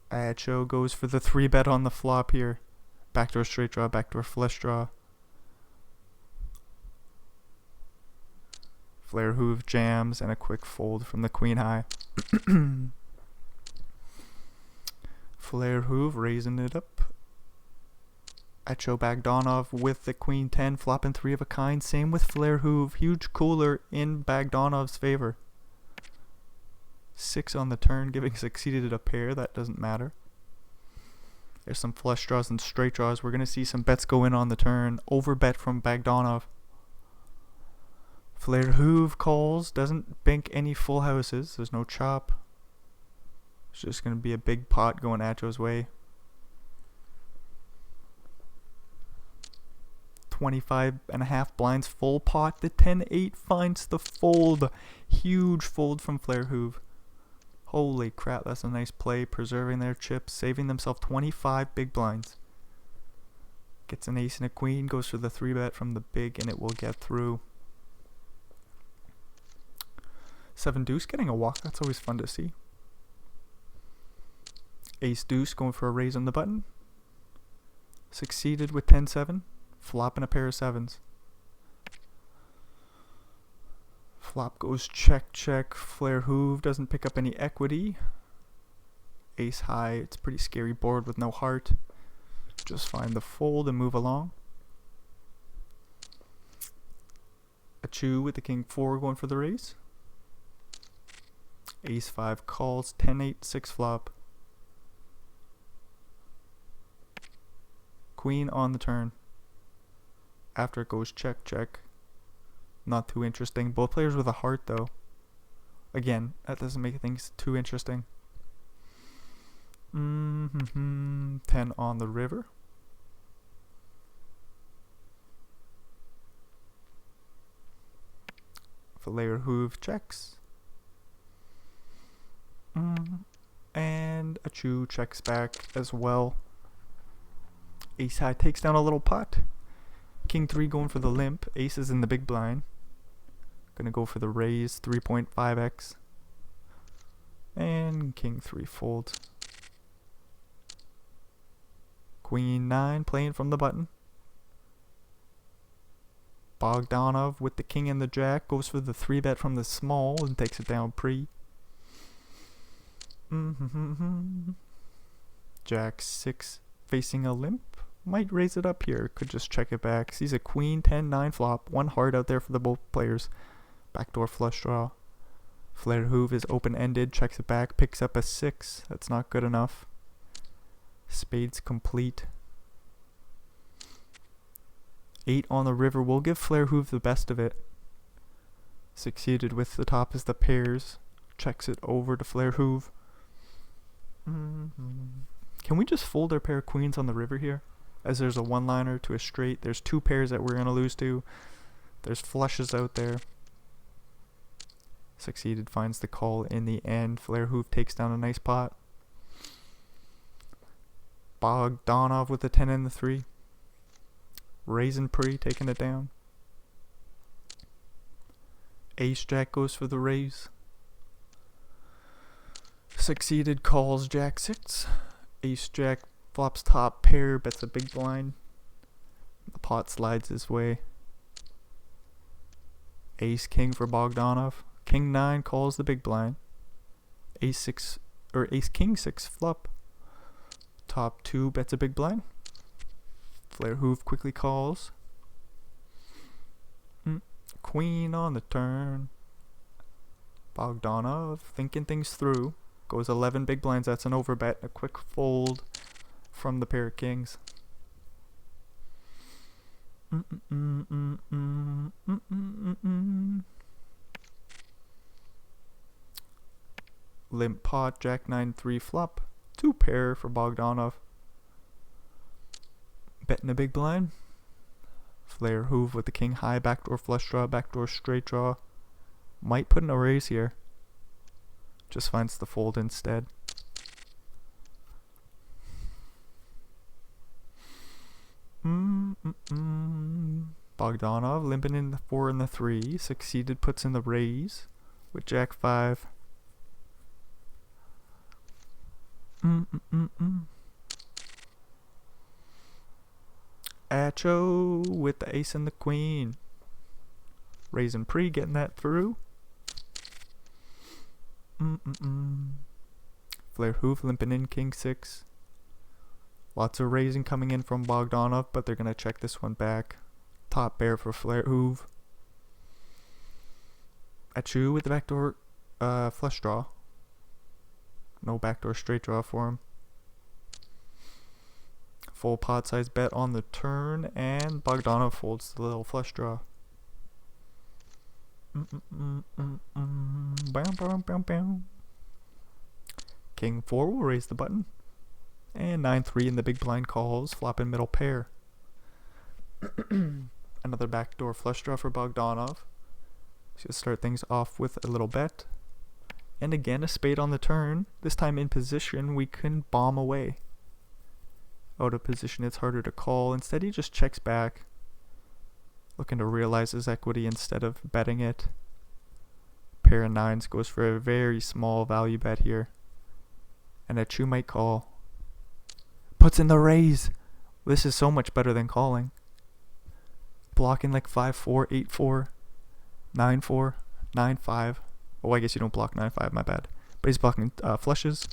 Acho goes for the 3 bet on the flop here. Backdoor straight draw, backdoor flush draw. Flare hoove jams and a quick fold from the queen high. Flare hoove raising it up. Echo Bogdanov with the queen 10, flopping 3 of a kind. Same with Flair Hoove. Huge cooler in Bogdanov's favor. 6 on the turn, giving succeeded a pair. That doesn't matter. There's some flush draws and straight draws. We're going to see some bets go in on the turn. Overbet from Bogdanov. Flair Hoove calls. Doesn't bank any full houses. There's no chop. It's just going to be a big pot going Acho's way. 25.5 blinds, full pot. The 10-8 finds the fold. Huge fold from Flair Hoove. Holy crap, that's a nice play. Preserving their chips, saving themselves 25 big blinds. Gets an ace and a queen, goes for the 3-bet from the big, and it will get through. 7 deuce getting a walk, that's always fun to see. Ace deuce going for a raise on the button. Succeeded with 10-7. Flopping a pair of 7s. Flop goes check, check. Flair Hoove doesn't pick up any equity. Ace high. It's a pretty scary board with no heart. Just find the fold and move along. A chew with the king 4 going for the raise. Ace 5 calls. 10-8, 6 flop. Queen on the turn. After it goes check, check. Not too interesting. Both players with a heart, though. Again, that doesn't make things too interesting. 10 on the river. Flair Hoove checks. And a chew checks back as well. Ace high takes down a little pot. King 3 going for the limp. Ace is in the big blind. Gonna go for the raise. 3.5x. And king 3 folds. Queen 9 playing from the button. Bogdanov with the king and the jack goes for the 3-bet from the small and takes it down pre. Jack 6 facing a limp. Might raise it up here. Could just check it back. Sees a queen 10-9 flop. 1 heart out there for the both players. Backdoor flush draw. Flair Hoove is open-ended. Checks it back. Picks up a 6. That's not good enough. Spades complete. 8 on the river. We'll give Flair Hoove the best of it. Succeeded with the top as the pairs. Checks it over to Flair Hoove. Can we just fold our pair of queens on the river here? As there's a one-liner to a straight. There's 2 pairs that we're going to lose to. There's flushes out there. Succeeded finds the call in the end. Flair Hoove takes down a nice pot. Bogdanov with the 10 and the 3. Raising pre, taking it down. Ace Jack goes for the raise. Succeeded calls Jack 6. Ace Jack flops top pair, bets a big blind. The pot slides his way. Ace King for Bogdanov. King 9 calls the big blind. Ace 6 or Ace King 6 flop. Top 2 bets a big blind. Flair Hoove quickly calls. Queen on the turn. Bogdanov thinking things through. Goes 11 big blinds. That's an overbet. A quick fold from the pair of kings. Limp pot. Jack 9-3 flop. 2 pair for Bogdanov. Betting a big blind. Flair Hoove with the king high. Backdoor flush draw. Backdoor straight draw. Might put in a raise here. Just finds the fold instead. Bogdanov limping in the 4 and the 3. Succeeded puts in the raise with Jack 5. Acho with the ace and the queen. Raising pre, getting that through. Flair Hoove limping in king 6. Lots of raising coming in from Bogdanov, but they're going to check this one back. Top pair for Flair Hoove. Achu with the backdoor flush draw. No backdoor straight draw for him. Full pot size bet on the turn, and Bogdanov folds the little flush draw. King 4 will raise the button. And 9-3 in the big blind calls, flopping middle pair. Another backdoor flush draw for Bogdanov. So he'll start things off with a little bet. And again, a spade on the turn. This time in position, we can bomb away. Out of position, it's harder to call. Instead, he just checks back. Looking to realize his equity instead of betting it. Pair of 9s goes for a very small value bet here. And Achu might call. Puts in the raise. This is so much better than calling. Blocking like 5-4, 8-4, 9-4, 9-5. Oh, I guess you don't block 9-5, my bad. But he's blocking flushes.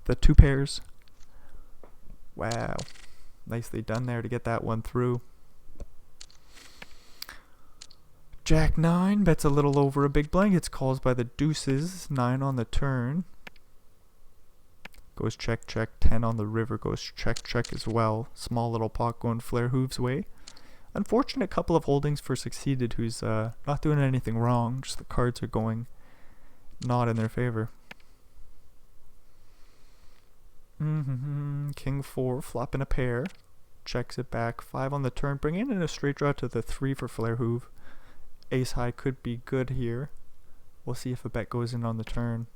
The 2 pairs. Wow. Nicely done there to get that one through. Jack 9 bets a little over a big blind. Gets calls by the deuces. 9 on the turn. Goes check, check. 10 on the river. Goes check, check as well. Small little pot going Flair Hoove's way. Unfortunate couple of holdings for Succeeded, who's not doing anything wrong. Just the cards are going not in their favor. King 4 flopping a pair. Checks it back. 5 on the turn. Bringing in a straight draw to the 3 for Flair Hoove. Ace high could be good here. We'll see if a bet goes in on the turn.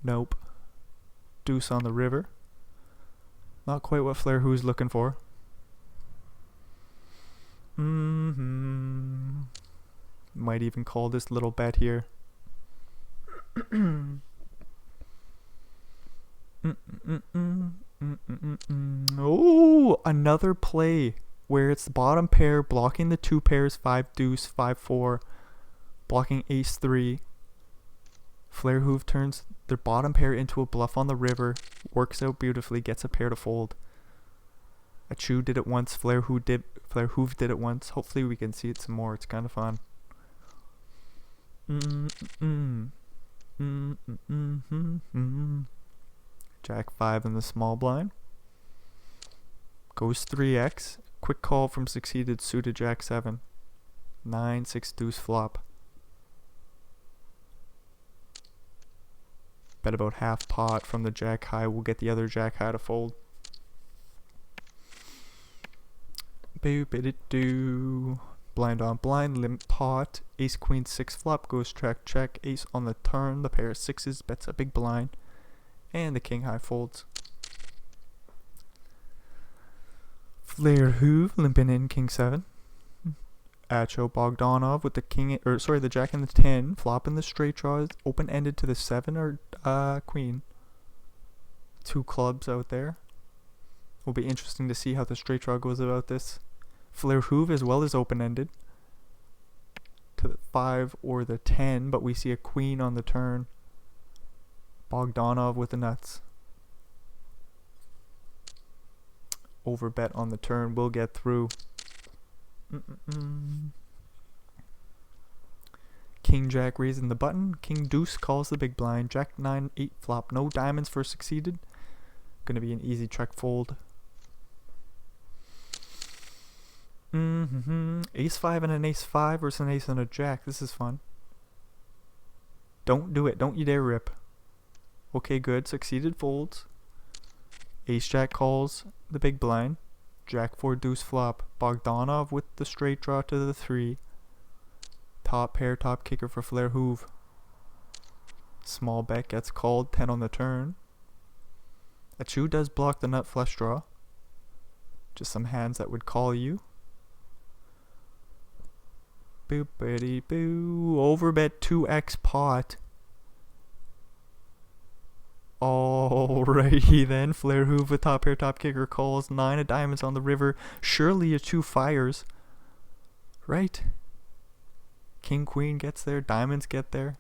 Nope. Deuce on the river. Not quite what Flair Hoove's looking for. Might even call this little bet here. Oh, another play where it's the bottom pair blocking the 2 pairs, 5 deuce, 5-4, blocking ace 3. Flair Hoove turns their bottom pair into a bluff on the river, works out beautifully, gets a pair to fold. Achu did it once, Flair Hoove did it once. Hopefully we can see it some more. It's kind of fun. Jack 5 in the small blind. Goes 3x. Quick call from Succeeded suited Jack 7. 9-6 deuce flop. Bet about half pot from the Jack high. We'll get the other Jack high to fold. Boop-a-doo. Blind on blind, limp pot. Ace queen 6 flop goes check check. Ace on the turn. The pair of 6s bets a big blind. And the king high folds. Flair Hoove limping in king 7. Acho Bogdanov with the king, or sorry, the jack and the 10, flopping the straight draws, open ended to the 7 or queen. 2 clubs out there. Will be interesting to see how the straight draw goes about this. Flair Hoove as well as open ended to the 5 or the 10, but we see a queen on the turn. Bogdanov with the nuts. Overbet on the turn, will get through. King Jack raising the button. King Deuce calls the big blind. Jack 9 8 flop. No diamonds for Succeeded. Gonna be an easy check fold. Ace 5 and an ace 5 versus an ace and a jack. This is fun. Don't do it. Don't you dare rip. Okay, good. Succeeded folds. Ace Jack calls the big blind. Jack 4 deuce flop. Bogdanov with the straight draw to the 3. Top pair, top kicker for Flair Hoove. Small bet gets called. 10 on the turn. Achu does block the nut flush draw. Just some hands that would call you. Boopity boo. Overbet 2x pot. Alrighty then. Flair Hoove with top pair, top kicker calls. 9 of diamonds on the river. Surely Achu fires. Right? King Queen gets there. Diamonds get there.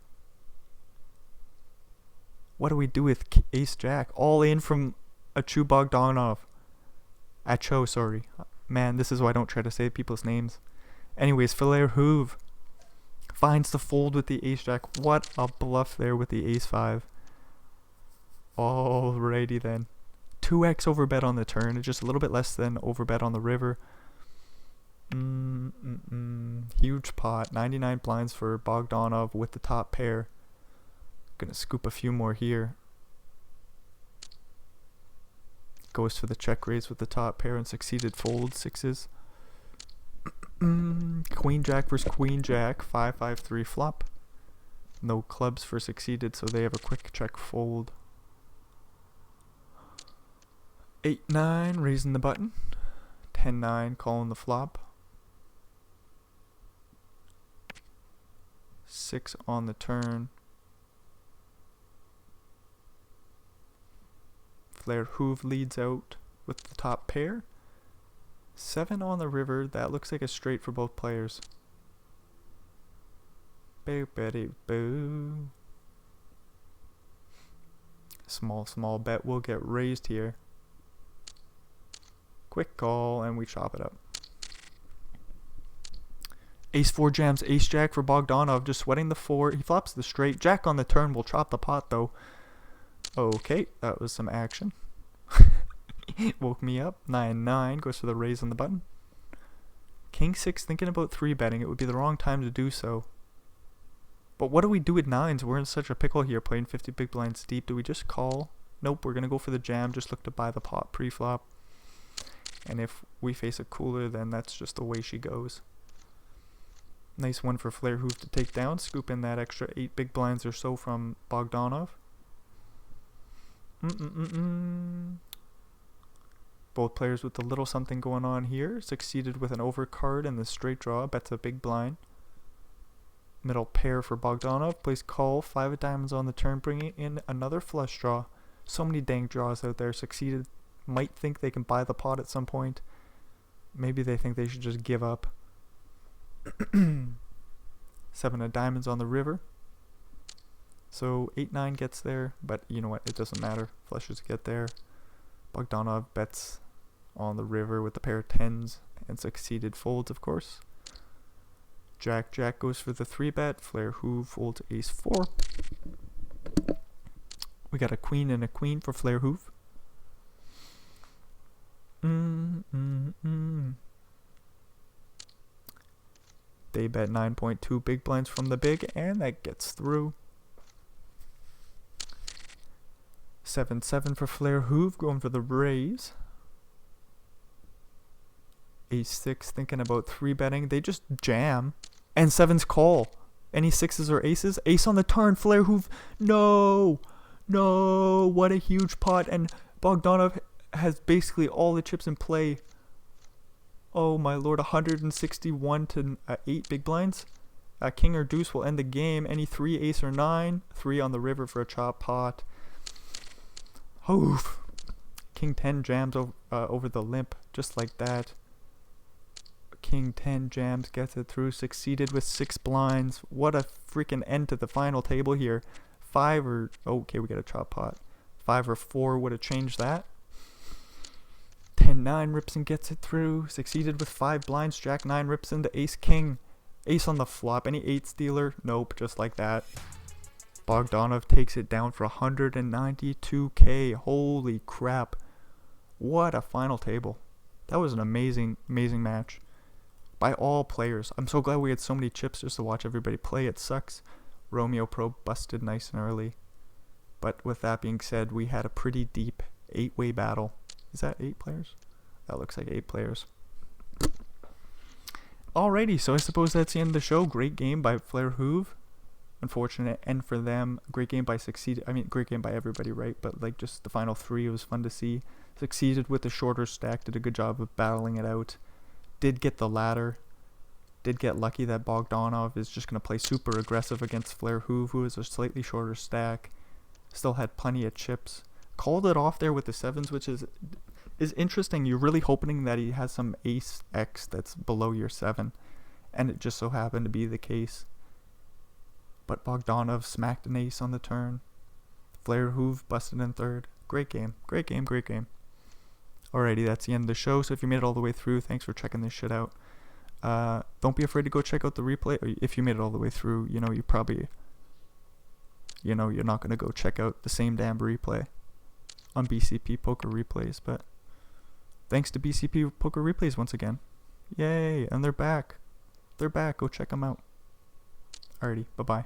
What do we do with Ace Jack? All in from Achu Bogdanov. Acho, sorry. Man, this is why I don't try to say people's names. Anyways, Flair Hoove finds the fold with the ace jack. What a bluff there with the ace 5. Alrighty then. 2x overbet on the turn. Just a little bit less than overbet on the river. Huge pot. 99 blinds for Bogdanov with the top pair. Gonna scoop a few more here. Goes for the check raise with the top pair and succeeded fold 6s. Queen jack versus queen jack. 5-5-3 flop. No clubs for succeeded, so they have a quick check fold. 8-9 raising the button. 10-9 calling the flop. 6 on the turn. Flair Hoove leads out with the top pair. 7 on the river. That looks like a straight for both players. Boo, betty, boo. Small bet will get raised here. Quick call, and we chop it up. Ace 4 jams, ace jack for Bogdanov, just sweating the 4. He flops the straight. Jack on the turn will chop the pot though. Okay, that was some action. Woke me up. 9-9 goes for the raise on the button. King 6 thinking about 3 betting. It would be the wrong time to do so. But what do we do with 9s? We're in such a pickle here, playing 50 big blinds deep. Do we just call? Nope, we're going to go for the jam. Just look to buy the pot pre-flop. And if we face a cooler, then that's just the way she goes. Nice one for Flair Hoove to take down. Scoop in that extra 8 big blinds or so from Bogdanov. Both players with a little something going on here. Succeeded with an overcard and the straight draw. Bets a big blind. Middle pair for Bogdanov. Plays call. 5 of diamonds on the turn, bringing in another flush draw. So many dang draws out there. Succeeded. Might think they can buy the pot at some point. Maybe they think they should just give up. 7 of diamonds on the river. So 8-9 gets there, but you know what? It doesn't matter. Flushes get there. Bogdanov bets on the river with the pair of 10s and succeeded folds, of course. Jack goes for the 3-bet. Flair Hoove folds ace 4. We got a queen and a queen for Flair Hoove. They bet 9.2 big blinds from the big, and that gets through. 7-7 for Flair Hoove, going for the raise. Ace 6 thinking about 3 betting. They just jam. And 7's call. Any 6s or aces? Ace on the turn. Flair Hoove. No. What a huge pot. And Bogdanov has basically all the chips in play. Oh my lord. 161 to 8 big blinds. King or deuce will end the game. Any 3 ace or 9. 3 on the river for a chop pot. Oof. King 10 jams over the limp. Just like that. King 10 jams, gets it through, succeeded with 6 blinds. What a freaking end to the final table here. 5 or, okay, we got a chop pot. 5 or 4 would have changed that. 10-9 rips and gets it through, succeeded with 5 blinds. Jack 9 rips into ace king. Ace on the flop. Any 8 stealer? Nope, just like that. Bogdanov takes it down for 192k. Holy crap. What a final table. That was an amazing match. By all players. I'm so glad we had so many chips just to watch everybody play. It sucks. Romeo Pro busted nice and early. But with that being said, we had a pretty deep 8-way battle. Is that 8 players? That looks like 8 players. Alrighty, so I suppose that's the end of the show. Great game by Flair Hoove. Unfortunate end for them. Great game by great game by everybody, right? But like just the final 3, it was fun to see. Succeeded with the shorter stack. Did a good job of battling it out. Did get the ladder. Did get lucky that Bogdanov is just going to play super aggressive against Flair Hoove, who is a slightly shorter stack. Still had plenty of chips. Called it off there with the 7s, which is interesting. You're really hoping that he has some ace X that's below your 7. And it just so happened to be the case. But Bogdanov smacked an ace on the turn. Flair Hoove busted in third. Great game. Great game. Great game. Alrighty, that's the end of the show. So if you made it all the way through, thanks for checking this shit out. Don't be afraid to go check out the replay. If you made it all the way through, you know, you probably, you know, you're not going to go check out the same damn replay on BCP Poker Replays. But thanks to BCP Poker Replays once again. Yay, and they're back. They're back. Go check them out. Alrighty, bye-bye.